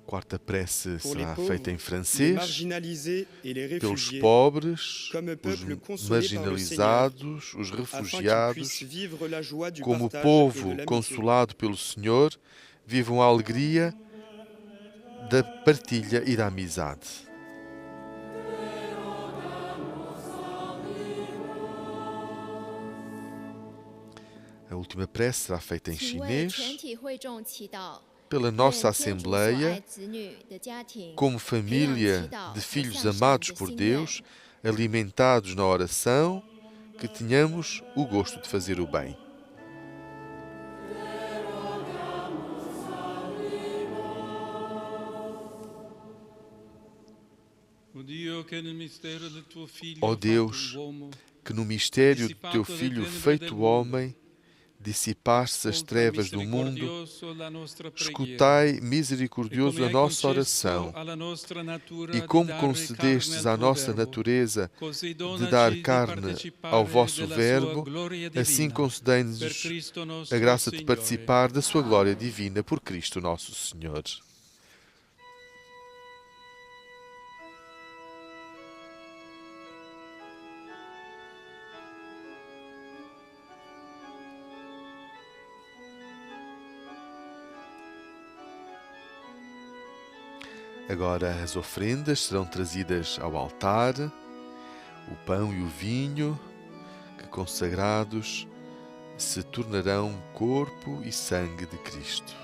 A quarta prece será feita em francês, pelos pobres, os marginalizados, os refugiados, como o povo consolado pelo Senhor, vivam a alegria da partilha e da amizade. última prece será feita em 请为 chinês 全体会众祈祷， pela 愿 nossa 天主所爱 Assembleia, 子女的家庭， como família de filhos amados por Deus, alimentados na oração, que tenhamos o gosto de fazer o bem. Ó Deus, que no mistério do teu Filho feito homem dissipaste as trevas do mundo, escutai misericordioso a nossa oração e como concedestes à nossa natureza de dar carne ao vosso Verbo, assim concedei-nos a graça de participar da sua glória divina por Cristo nosso Senhor. Agora as ofrendas serão trazidas ao altar, o pão e o vinho, que consagrados se tornarão corpo e sangue de Cristo.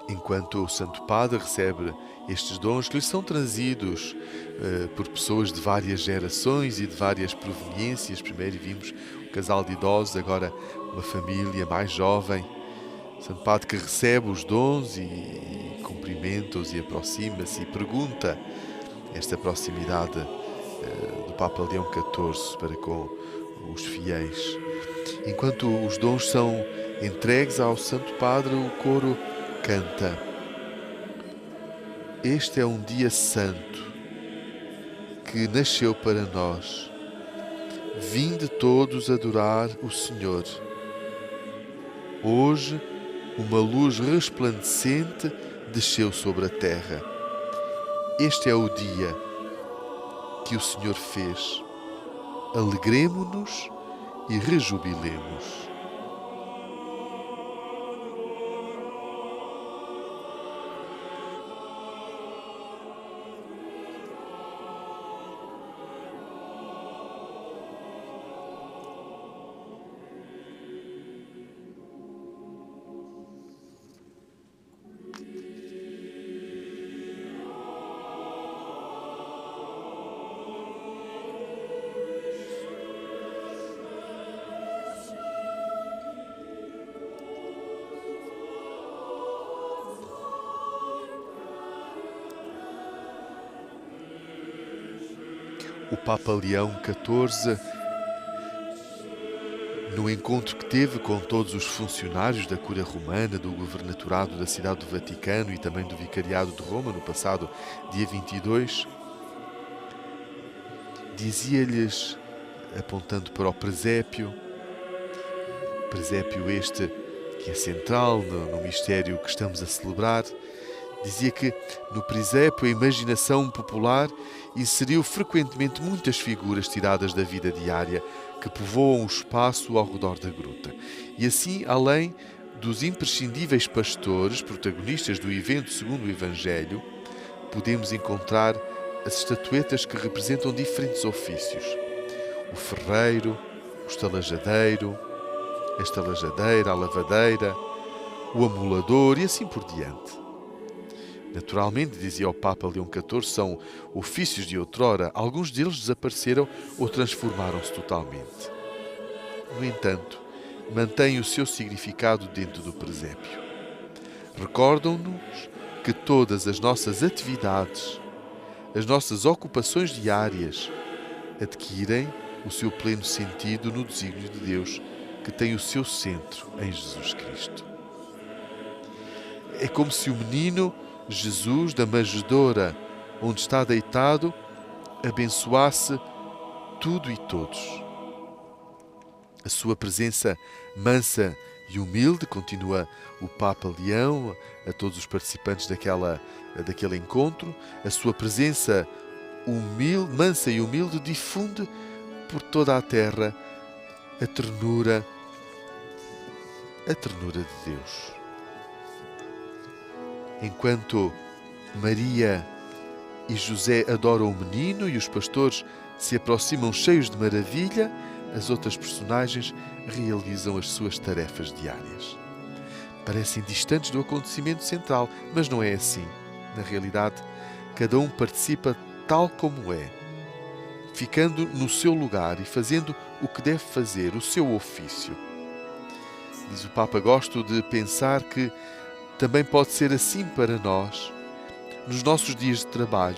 Enquanto o Santo Padre recebe estes dons que lhe são trazidos por pessoas de várias gerações e de várias proveniências. Primeiro vimos um casal de idosos, agora uma família mais jovem. O Santo Padre que recebe os dons e cumprimenta-os e aproxima-se e pergunta esta proximidade do Papa Leão XIV para com os fiéis. Enquanto os dons são entregues ao Santo Padre, o coro canta: este é um dia santo que nasceu para nós. Vinde todos adorar o Senhor. Hoje, uma luz resplandecente desceu sobre a terra. Este é o dia que o Senhor fez. Alegremo-nos e rejubilemos. O Papa Leão XIV, no encontro que teve com todos os funcionários da Cúria Romana, do Governatorado da Cidade do Vaticano e também do Vicariado de Roma, no passado dia 22, dizia-lhes, apontando para o presépio este que é central no mistério que estamos a celebrar, dizia que no presépio a imaginação popular inseriu frequentemente muitas figuras tiradas da vida diária que povoam o espaço ao redor da gruta. E assim, além dos imprescindíveis pastores, protagonistas do evento segundo o Evangelho, podemos encontrar as estatuetas que representam diferentes ofícios. O ferreiro, o estalajadeiro, a estalajadeira, a lavadeira, o amolador e assim por diante. Naturalmente, dizia o Papa Leão XIV, são ofícios de outrora. Alguns deles desapareceram ou transformaram-se totalmente. No entanto, mantêm o seu significado dentro do presépio. Recordam-nos que todas as nossas atividades, as nossas ocupações diárias, adquirem o seu pleno sentido no desígnio de Deus, que tem o seu centro em Jesus Cristo. É como se o menino Jesus da manjedoura, onde está deitado, abençoasse tudo e todos. A sua presença mansa e humilde, continua o Papa Leão a todos os participantes daquele encontro, a sua presença humilde, mansa e humilde difunde por toda a terra a ternura de Deus. Enquanto Maria e José adoram o menino e os pastores se aproximam cheios de maravilha, as outras personagens realizam as suas tarefas diárias. Parecem distantes do acontecimento central, mas não é assim. Na realidade, cada um participa tal como é, ficando no seu lugar e fazendo o que deve fazer, o seu ofício. Diz o Papa, gosto de pensar que também pode ser assim para nós, nos nossos dias de trabalho.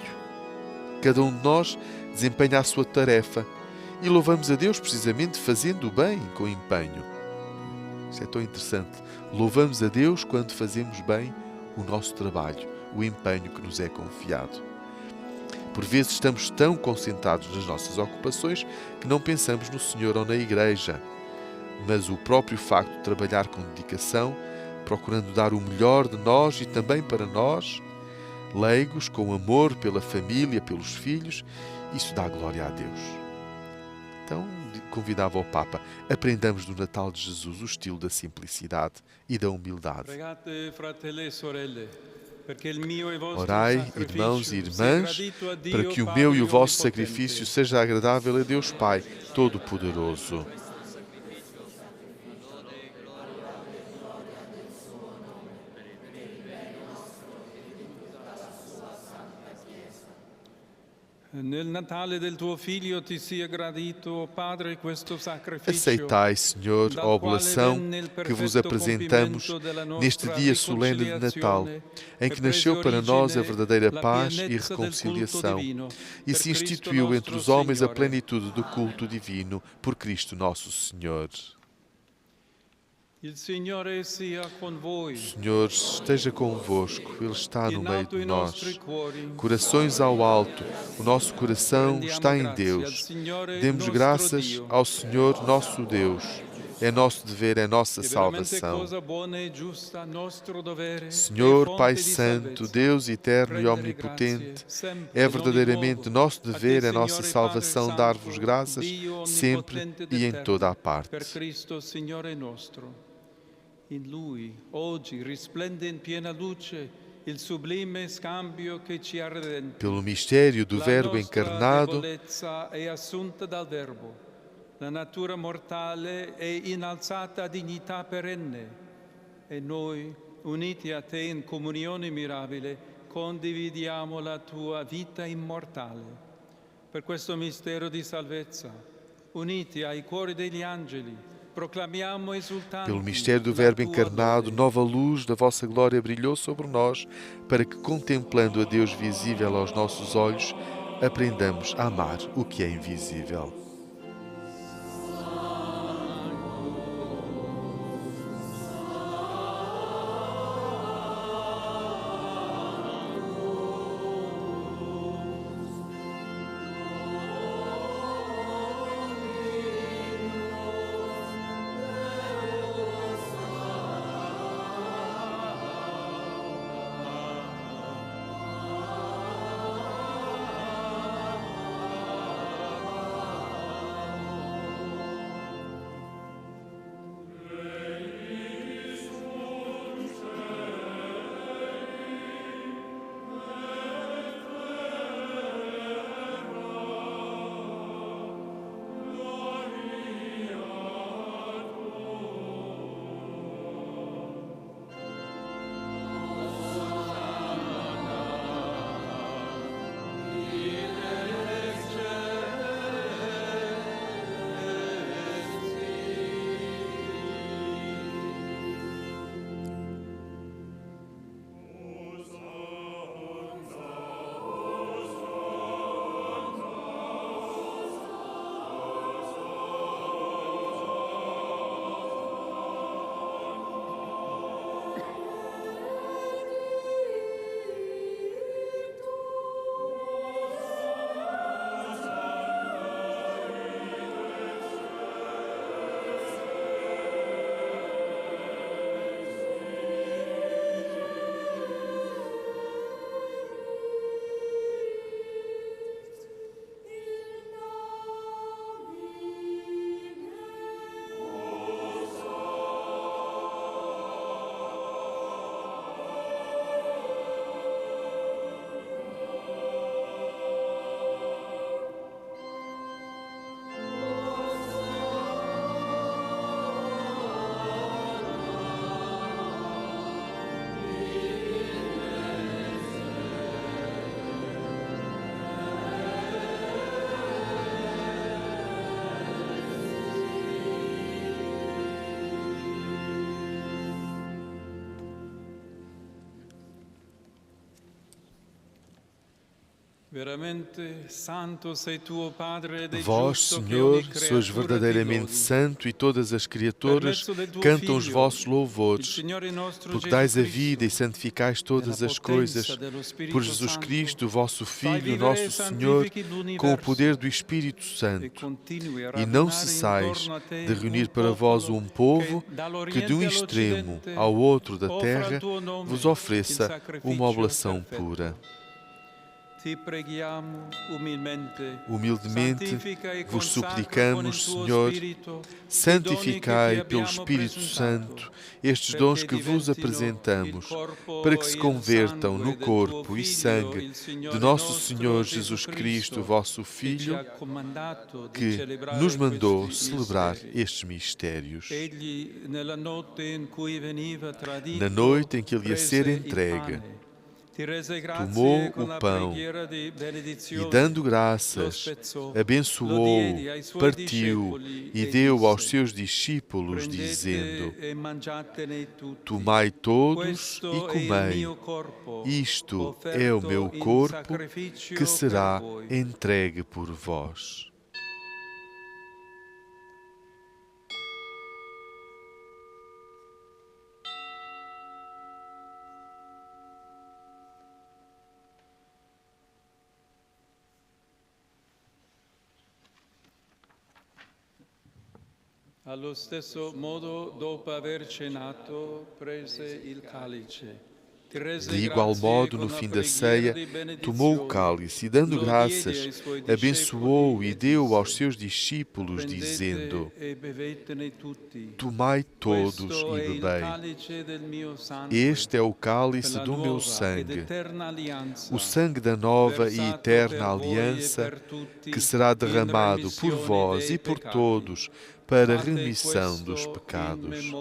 Cada um de nós desempenha a sua tarefa e louvamos a Deus precisamente fazendo o bem com empenho. Isso é tão interessante. Louvamos a Deus quando fazemos bem o nosso trabalho, o empenho que nos é confiado. Por vezes estamos tão concentrados nas nossas ocupações que não pensamos no Senhor ou na Igreja. Mas o próprio facto de trabalhar com dedicação, procurando dar o melhor de nós e também para nós, leigos, com amor pela família, pelos filhos, isso dá glória a Deus. Então, convidava o Papa, aprendamos do Natal de Jesus o estilo da simplicidade e da humildade. Orai, irmãos e irmãs, para que o meu e o vosso sacrifício seja agradável a Deus Pai Todo-Poderoso. Aceitai, Senhor, a oblação que vos apresentamos neste dia solene de Natal, em que nasceu para nós a verdadeira paz e reconciliação, e se instituiu entre os homens a plenitude do culto divino por Cristo nosso Senhor. O Senhor esteja convosco, Ele está no meio de nós. Corações ao alto, o nosso coração está em Deus. Demos graças ao Senhor nosso Deus. É nosso dever, é nossa salvação. Senhor, Pai Santo, Deus eterno e omnipotente, é verdadeiramente nosso dever, é nossa salvação dar-vos graças sempre e em toda a parte. In Lui, oggi, risplende in piena luce il sublime scambio che ci ha redento. Pelo mistério do Verbo encarnado, La nostra debolezza è assunta dal Verbo. La natura mortale è innalzata a dignità perenne. E noi, uniti a te in comunione mirabile, condividiamo la tua vita immortale. Per questo mistero di salvezza, uniti ai cuori degli angeli, pelo mistério do Verbo encarnado, nova luz da vossa glória brilhou sobre nós, para que, contemplando a Deus visível aos nossos olhos, aprendamos a amar o que é invisível. Vós, Senhor, sois verdadeiramente santo e todas as criaturas cantam os vossos louvores, porque dais a vida e santificais todas as coisas, por Jesus Cristo, vosso Filho, nosso Senhor, com o poder do Espírito Santo. E não cessais de reunir para vós um povo que de um extremo ao outro da terra vos ofereça uma oblação pura. Humildemente vos suplicamos, Senhor, santificai pelo Espírito Santo estes dons que vos apresentamos, para que se convertam no corpo e sangue de nosso Senhor Jesus Cristo, vosso Filho, que nos mandou celebrar estes mistérios. Na noite em que ele ia ser entregue, tomou o pão e, dando graças, abençoou, partiu e deu aos seus discípulos, dizendo: Tomai todos e comei, isto é o meu corpo que será entregue por vós. Allo stesso modo, dopo aver cenato, prese il calice. De igual modo, no fim da ceia, tomou o cálice e, dando graças, abençoou e deu aos seus discípulos, dizendo: Tomai todos e bebei. Este é o cálice do meu sangue, o sangue da nova e eterna aliança, que será derramado por vós e por todos para a remissão dos pecados.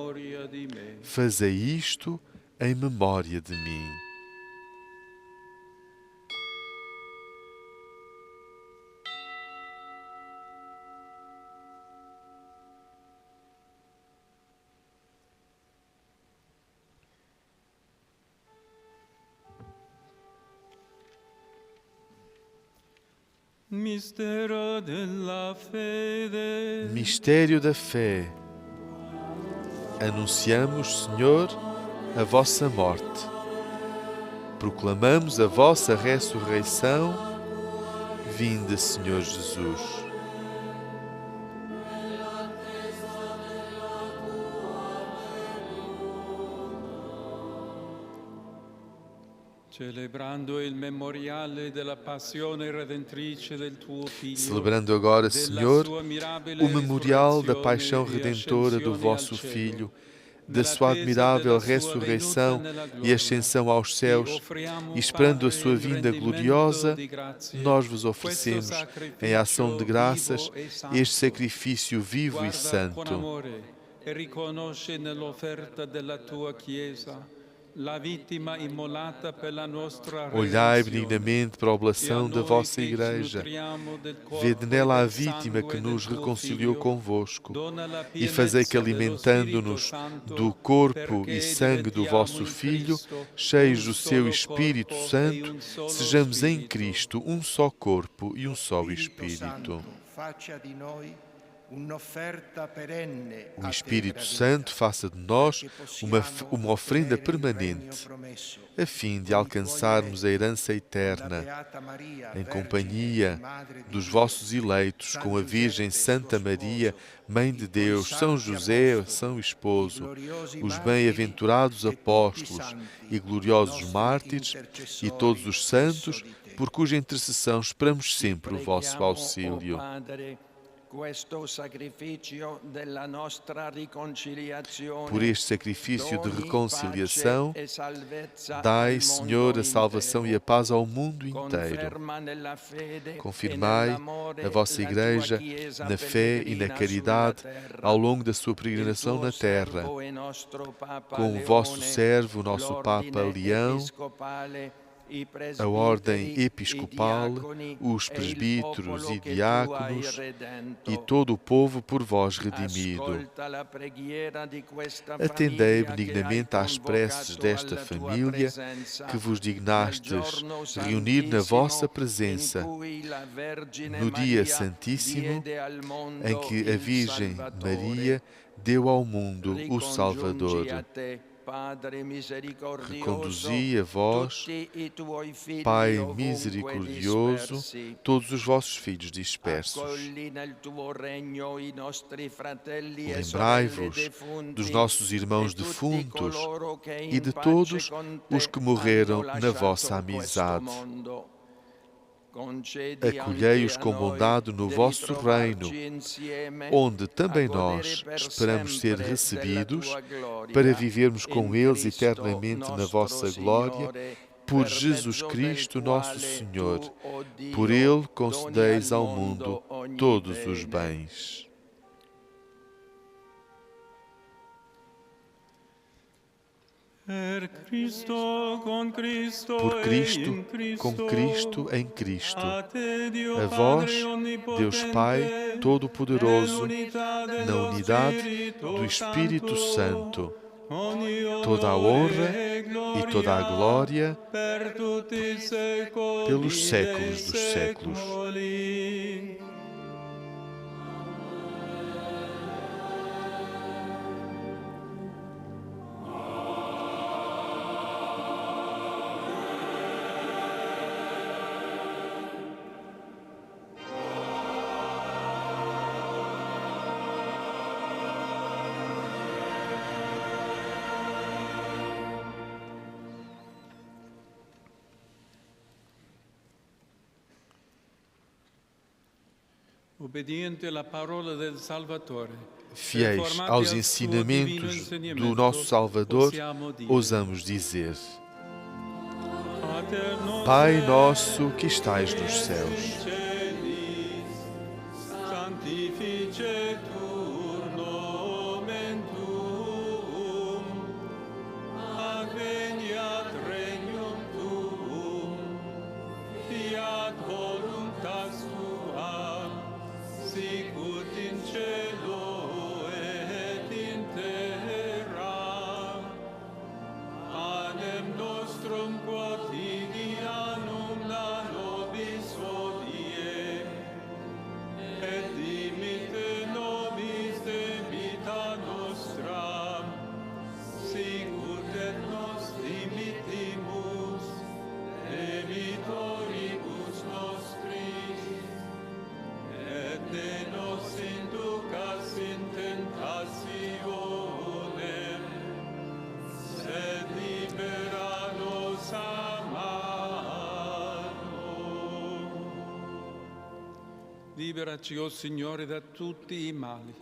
Fazei isto em memória de mim. Mistério da fé. Anunciamos, Senhor, a vossa morte. Proclamamos a vossa ressurreição. Vinde, Senhor Jesus. Celebrando agora, Senhor, o memorial da paixão redentora do vosso Filho, da sua admirável ressurreição e ascensão aos céus, e esperando a sua vinda gloriosa, nós vos oferecemos, em ação de graças, este sacrifício vivo e santo. Olhai benignamente para a oblação da vossa Igreja. Vede nela a vítima que nos reconciliou convosco e fazei que, alimentando-nos do corpo e sangue do vosso Filho, cheios do seu Espírito Santo, sejamos em Cristo um só corpo e um só Espírito. O Espírito Santo faça de nós uma oferenda permanente, a fim de alcançarmos a herança eterna, em companhia dos vossos eleitos, com a Virgem Santa Maria, Mãe de Deus, São José, São Esposo, os bem-aventurados apóstolos e gloriosos mártires, e todos os santos, por cuja intercessão esperamos sempre o vosso auxílio. Por este sacrifício de reconciliação, dai, Senhor, a salvação e a paz ao mundo inteiro. Confirmai a vossa Igreja na fé e na caridade ao longo da sua peregrinação na terra, com o vosso servo, o nosso Papa Leão, a ordem episcopal, os presbíteros e diáconos e todo o povo por vós redimido. Atendei benignamente às preces desta família que vos dignastes reunir na vossa presença no dia santíssimo em que a Virgem Maria deu ao mundo o Salvador. Reconduzi a vós, Pai misericordioso, todos os vossos filhos dispersos. Lembrai-vos dos nossos irmãos defuntos e de todos os que morreram na vossa amizade. Acolhei-os com bondade no vosso reino, onde também nós esperamos ser recebidos para vivermos com eles eternamente na vossa glória, por Jesus Cristo nosso Senhor. Por Ele concedeis ao mundo todos os bens. Per Cristo, con Cristo, Por Cristo, com Cristo, em Cristo. A vós, Deus Pai Todo-Poderoso, na unidade do Espírito Santo, toda a honra e toda a glória pelos séculos dos séculos. Fiéis aos ensinamentos do nosso Salvador, ousamos dizer: Pai nosso que estais nos céus,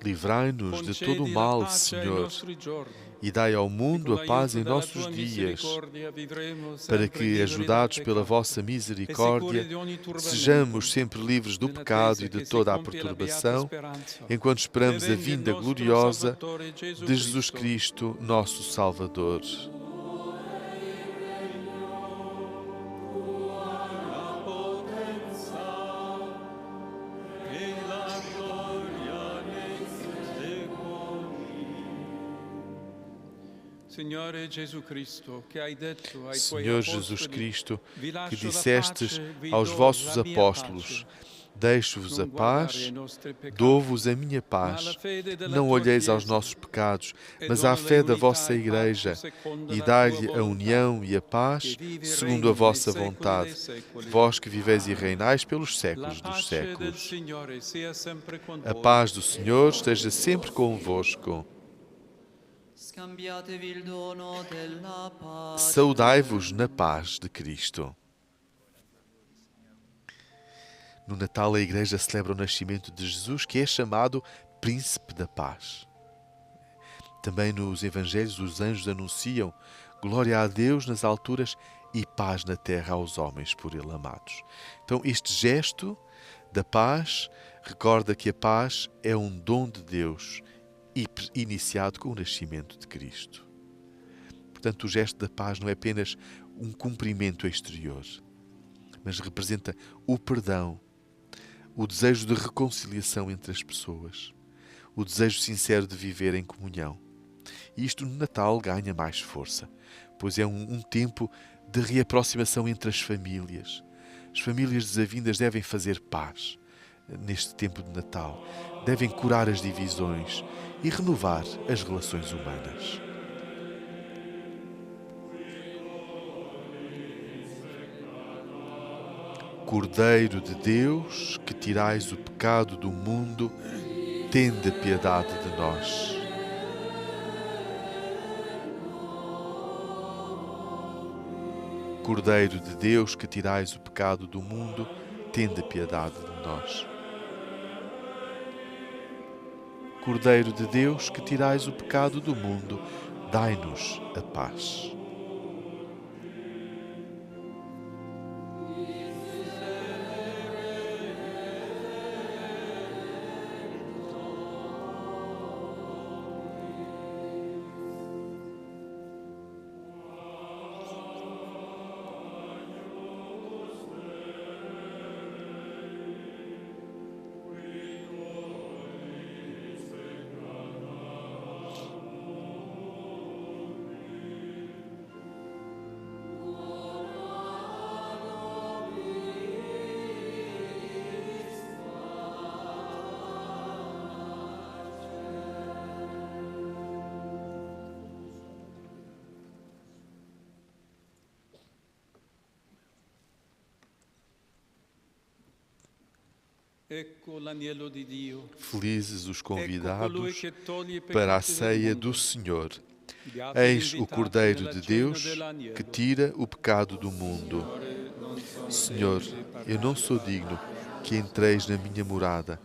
livrai-nos de todo o mal, Senhor, e dai ao mundo a paz em nossos dias, para que, ajudados pela vossa misericórdia, sejamos sempre livres do pecado e de toda a perturbação, enquanto esperamos a vinda gloriosa de Jesus Cristo, nosso Salvador. Senhor Jesus Cristo, que dissestes aos vossos apóstolos: deixo-vos a paz, dou-vos a minha paz. Não olheis aos nossos pecados, mas à fé da vossa Igreja, e dai-lhe a união e a paz, segundo a vossa vontade, vós que viveis e reinais pelos séculos dos séculos. A paz do Senhor esteja sempre convosco. Saudai-vos na paz de Cristo. No Natal, a Igreja celebra o nascimento de Jesus, que é chamado Príncipe da Paz. Também nos Evangelhos, os anjos anunciam glória a Deus nas alturas e paz na terra aos homens por Ele amados. Então, este gesto da paz recorda que a paz é um dom de Deus, iniciado com o nascimento de Cristo. Portanto, o gesto da paz não é apenas um cumprimento exterior, mas representa o perdão, o desejo de reconciliação entre as pessoas, o desejo sincero de viver em comunhão. E isto no Natal ganha mais força, pois é um tempo de reaproximação entre as famílias. As famílias desavindas devem fazer paz neste tempo de Natal, devem curar as divisões e renovar as relações humanas. Cordeiro de Deus, que tirais o pecado do mundo, tende piedade de nós. Cordeiro de Deus, que tirais o pecado do mundo, tende piedade de nós. Cordeiro de Deus, que tirais o pecado do mundo, dai-nos a paz. Ecco l'agnello di Dio. Felizes os Ecco colui convidados che toglie i para a peccati del ceia mondo. do Senhor. Gli altri Eis o invitati Cordeiro nella de cena Deus dell'agnello. que tira o pecado do mundo. Senhor, eu não sou digno que entreis na minha morada,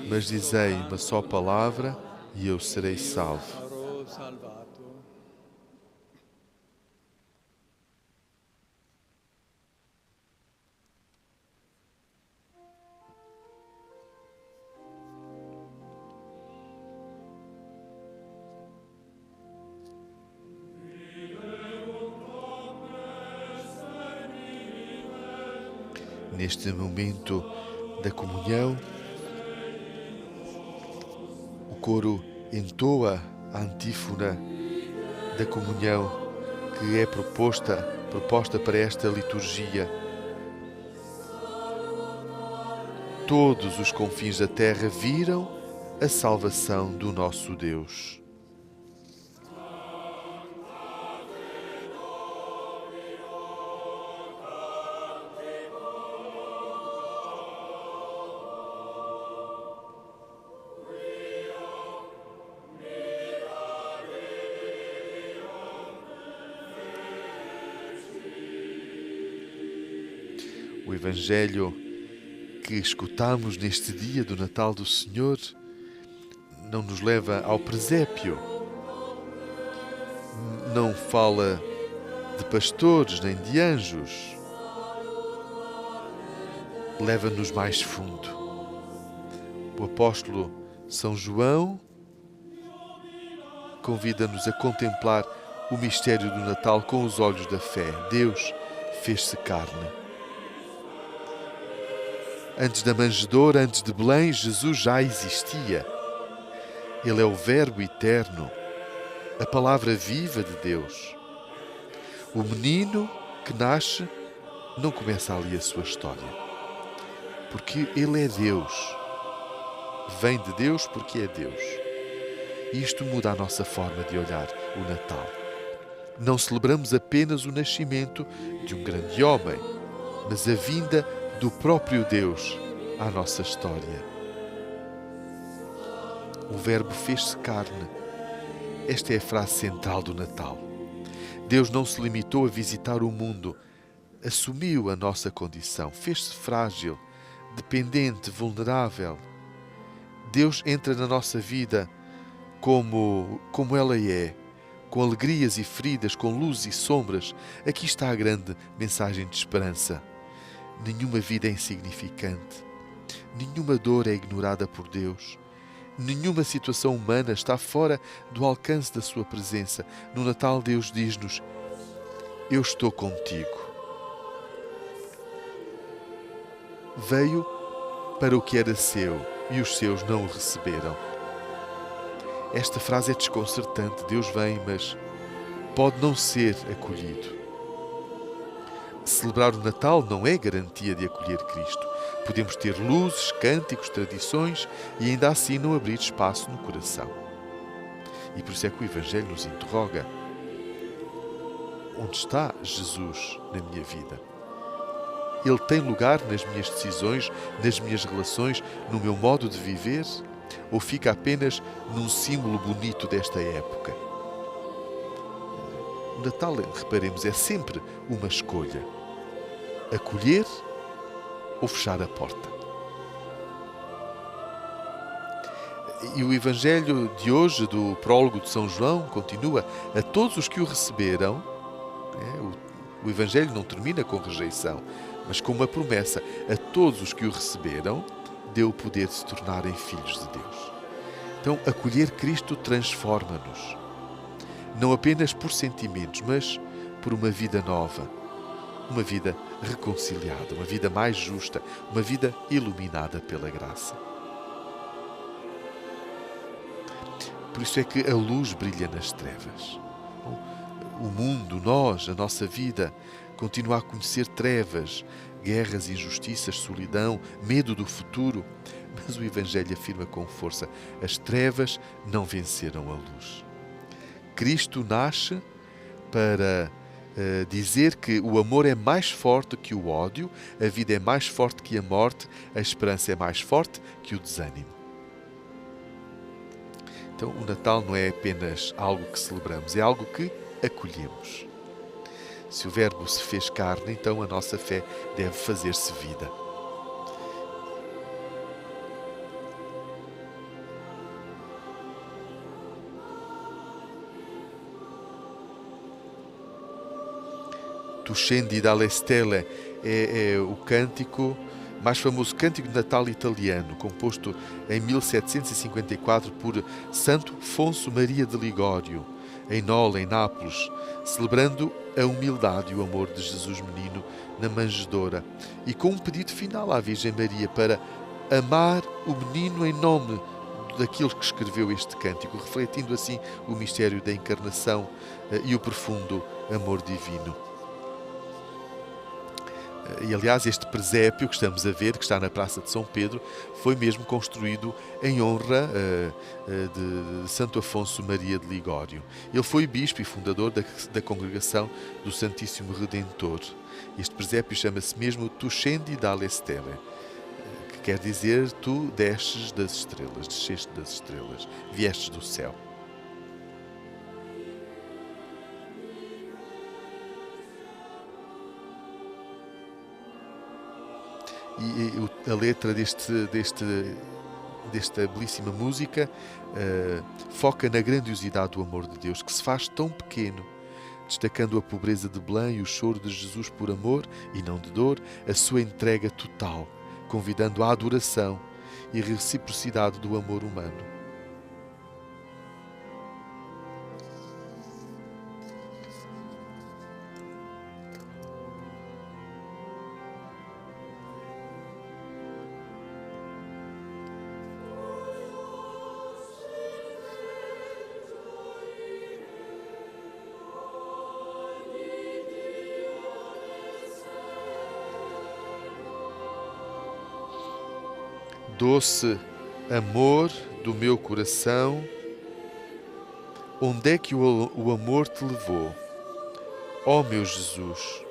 mas dizei uma só palavra e eu serei salvo. Sarò salvato. Neste momento da comunhão, o coro entoa a antífona da comunhão que é proposta para esta liturgia. Todos os confins da terra viram a salvação do nosso Deus. O Evangelho que escutamos neste dia do Natal do Senhor não nos leva ao presépio, não fala de pastores nem de anjos, leva-nos mais fundo. O apóstolo São João convida-nos a contemplar o mistério do Natal com os olhos da fé. Deus fez-se carne. Antes da manjedoura, antes de Belém, Jesus já existia. Ele é o Verbo eterno, a palavra viva de Deus. O menino que nasce não começa ali a sua história, porque ele é Deus. Vem de Deus porque é Deus. E isto muda a nossa forma de olhar o Natal. Não celebramos apenas o nascimento de um grande homem, mas a vinda do próprio Deus à nossa história. O Verbo fez-se carne. Esta é a frase central do Natal. Deus não se limitou a visitar o mundo, assumiu a nossa condição, fez-se frágil, dependente, vulnerável. Deus entra na nossa vida como ela é, com alegrias e feridas, com luzes e sombras. Aqui está a grande mensagem de esperança. Nenhuma vida é insignificante. Nenhuma dor é ignorada por Deus. Nenhuma situação humana está fora do alcance da sua presença. No Natal, Deus diz-nos: eu estou contigo. Veio para o que era seu e os seus não o receberam. Esta frase é desconcertante. Deus vem, mas pode não ser acolhido. Celebrar o Natal não é garantia de acolher Cristo. Podemos ter luzes, cânticos, tradições e ainda assim não abrir espaço no coração. E por isso é que o Evangelho nos interroga: onde está Jesus na minha vida? Ele tem lugar nas minhas decisões, nas minhas relações, no meu modo de viver? Ou fica apenas num símbolo bonito desta época? O Natal, reparemos, é sempre uma escolha: acolher ou fechar a porta. E o Evangelho de hoje, do prólogo de São João, continua: a todos os que o receberam. O Evangelho não termina com rejeição, mas com uma promessa: a todos os que o receberam, deu o poder de se tornarem filhos de Deus. Então, acolher Cristo transforma-nos, não apenas por sentimentos, mas por uma vida nova, uma vida reconciliada, uma vida mais justa, uma vida iluminada pela graça. Por isso é que a luz brilha nas trevas. O mundo, nós, a nossa vida, continua a conhecer trevas, guerras, injustiças, solidão, medo do futuro. Mas o Evangelho afirma com força: as trevas não venceram a luz. Cristo nasce para dizer que o amor é mais forte que o ódio, a vida é mais forte que a morte, a esperança é mais forte que o desânimo. Então, o Natal não é apenas algo que celebramos, é algo que acolhemos. Se o Verbo se fez carne, então a nossa fé deve fazer-se vida. Tu scendi dalle stelle é o cântico, mais famoso cântico de Natal italiano, composto em 1754 por Santo Afonso Maria de Ligório, em Nola, em Nápoles, celebrando a humildade e o amor de Jesus menino na manjedoura, e com um pedido final à Virgem Maria para amar o menino em nome daquele que escreveu este cântico, refletindo assim o mistério da encarnação e o profundo amor divino. E, aliás, este presépio que estamos a ver, que está na Praça de São Pedro, foi mesmo construído em honra de Santo Afonso Maria de Ligório. Ele foi bispo e fundador da Congregação do Santíssimo Redentor. Este presépio chama-se mesmo Tu scendi dalle stelle, que quer dizer: tu desces das estrelas, desceste das estrelas, viestes do céu. E a letra desta belíssima música foca na grandiosidade do amor de Deus, que se faz tão pequeno, destacando a pobreza de Belém e o choro de Jesus por amor e não de dor, a sua entrega total, convidando à adoração e a reciprocidade do amor humano. Doce amor do meu coração, onde é que o amor te levou? Ó meu Jesus,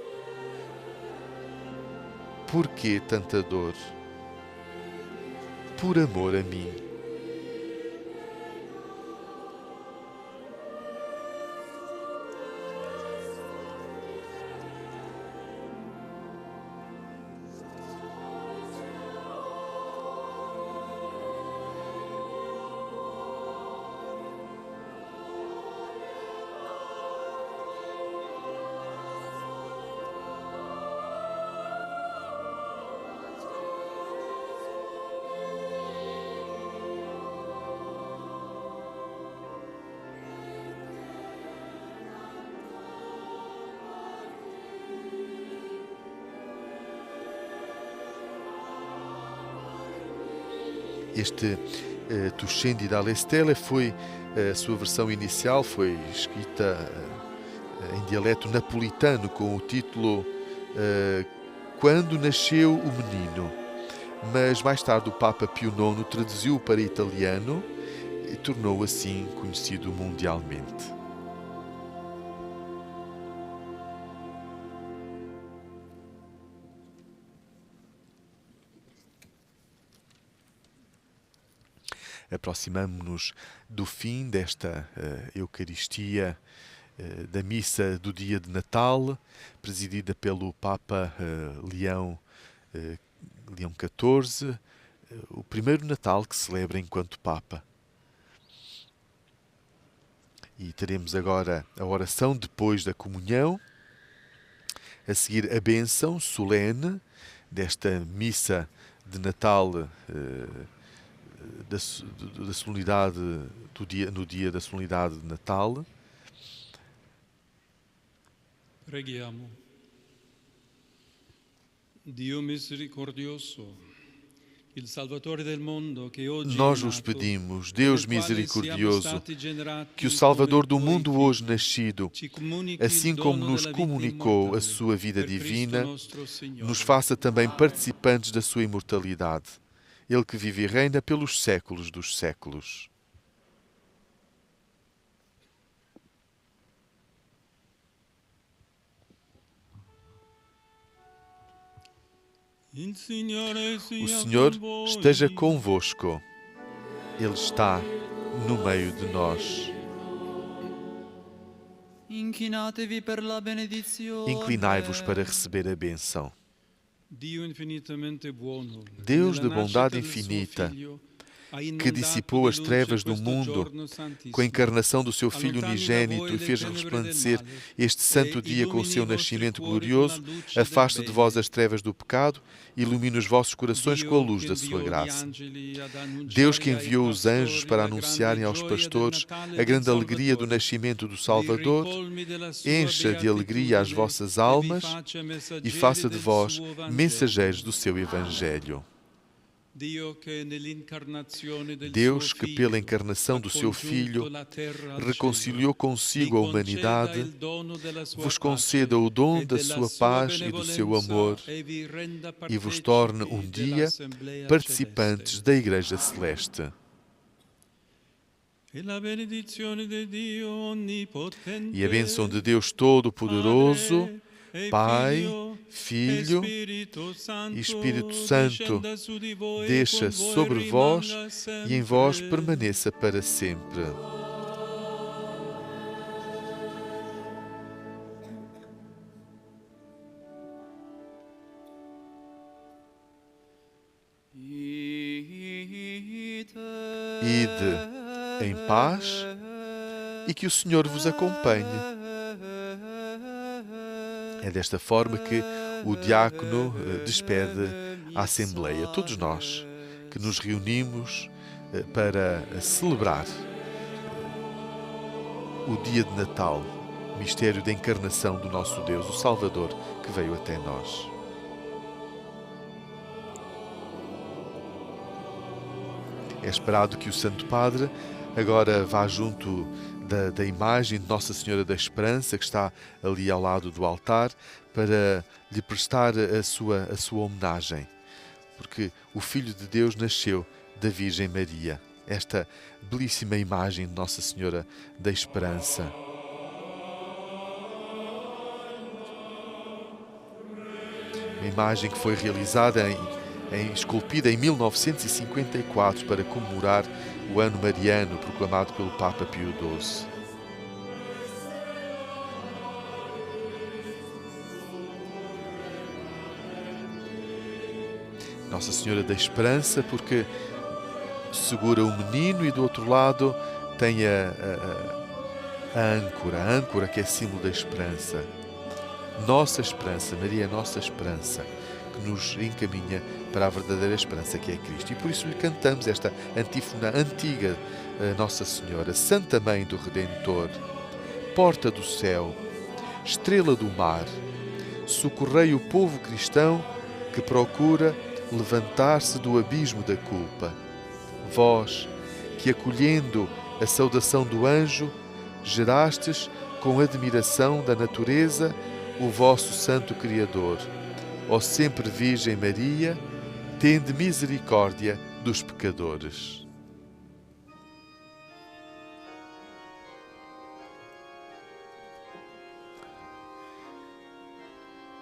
por que tanta dor? Por amor a mim. Este Tu scendi dalle stelle foi, a sua versão inicial foi escrita em dialeto napolitano com o título Quando Nasceu o Menino. Mas mais tarde o Papa Pio IX traduziu para italiano e tornou assim conhecido mundialmente. Aproximamo-nos do fim desta Eucaristia da missa do dia de Natal, presidida pelo Papa Leão XIV, o primeiro Natal que celebra enquanto Papa. E teremos agora a oração depois da comunhão, a seguir a bênção solene desta missa de Natal da solenidade no dia da solenidade de Natal. Preghiamo. Dio misericordioso, il Salvatore del mondo, che oggi Nós è vos nato, pedimos, Deus nel quale siamo misericordioso, stati generati que o Salvador do come tuoi mundo figli, hoje nascido, ci comunichi assim il como dono nos della vita comunicou a immortale, sua vida per Cristo divina, nostro Signore. nos faça também participantes da sua imortalidade. Ele que vive e reina pelos séculos dos séculos. Il Signore O sia Senhor con voi. esteja convosco. Ele está no meio de nós. Inchinatevi per la benedizione. Inclinai-vos para receber a bênção. Dio infinitamente buono, Deus de nella bondade nascita del suo infinita, Figlio, ha que inondato dissipou di as luce trevas do questo mundo giorno santissimo. com a encarnação do seu Filho Allontani da unigênito voi e le fez tenebre resplandecer del male, este santo e dia com o seu illumini i vostri nascimento cuori glorioso, con la luce del afaste de bene. vós as trevas do pecado e ilumine os vossos corações com a luz da sua graça. Deus que enviou os anjos para anunciarem aos pastores a grande alegria do nascimento do Salvador, encha de alegria as vossas almas e faça de vós mensageiros do seu Evangelho. Deus que pela encarnação do seu Filho reconciliou consigo a humanidade, vos conceda o dom da sua paz e do seu amor e vos torne um dia participantes da Igreja Celeste. E a bênção de Deus Todo-Poderoso, Pai, Filho e Espírito Santo, desça sobre vós e em vós permaneça para sempre. Ide em paz e que o Senhor vos acompanhe. É desta forma que o diácono despede a Assembleia, todos nós que nos reunimos para celebrar o dia de Natal, o mistério da encarnação do nosso Deus, o Salvador, que veio até nós. É esperado que o Santo Padre agora vá junto da imagem de Nossa Senhora da Esperança, que está ali ao lado do altar, para lhe prestar a sua homenagem. Porque o Filho de Deus nasceu da Virgem Maria. Esta belíssima imagem de Nossa Senhora da Esperança. Uma imagem que foi realizada esculpida em 1954 para comemorar o ano mariano proclamado pelo Papa Pio XII. Nossa Senhora da Esperança, porque segura o menino e do outro lado tem a âncora que é símbolo da esperança. Nossa esperança, Maria é nossa esperança, que nos encaminha para a verdadeira esperança que é Cristo. E por isso lhe cantamos esta antífona antiga, Nossa Senhora, Santa Mãe do Redentor, Porta do céu, Estrela do mar, socorrei o povo cristão que procura levantar-se do abismo da culpa. vós que, acolhendo a saudação do anjo, gerastes com admiração da natureza o vosso Santo Criador. Ó sempre Virgem Maria, tende misericórdia dos pecadores.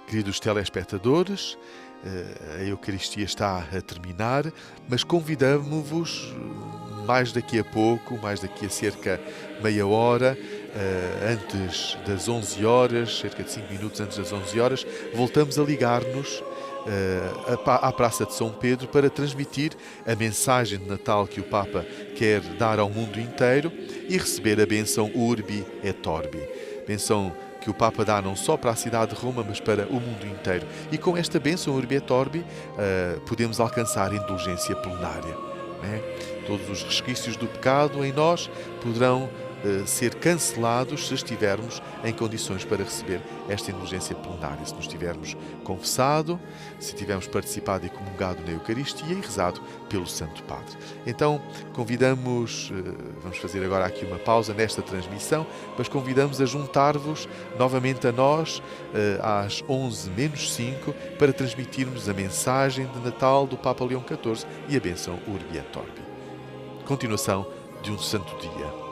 Queridos telespectadores, a Eucaristia está a terminar, mas convidamos-vos mais daqui a pouco, mais daqui a cerca meia hora, antes das 11 horas, cerca de 5 minutos antes das 11 horas, voltamos a ligar-nos à Praça de São Pedro para transmitir a mensagem de Natal que o Papa quer dar ao mundo inteiro e receber a bênção Urbi et Orbi. Bênção que o Papa dá não só para a cidade de Roma, mas para o mundo inteiro. E com esta bênção Urbi et Orbi podemos alcançar a indulgência plenária. Né? Todos os resquícios do pecado em nós poderão ser cancelados se estivermos em condições para receber esta indulgência plenária. Se nos tivermos confessado, se tivermos participado e comungado na Eucaristia e rezado pelo Santo Padre. Então, convidamos, vamos fazer agora aqui uma pausa nesta transmissão, mas convidamos a juntar-vos novamente a nós às 11:05 para transmitirmos a mensagem de Natal do Papa Leão XIV e a bênção Urbi et Orbi. Continuação de um santo dia.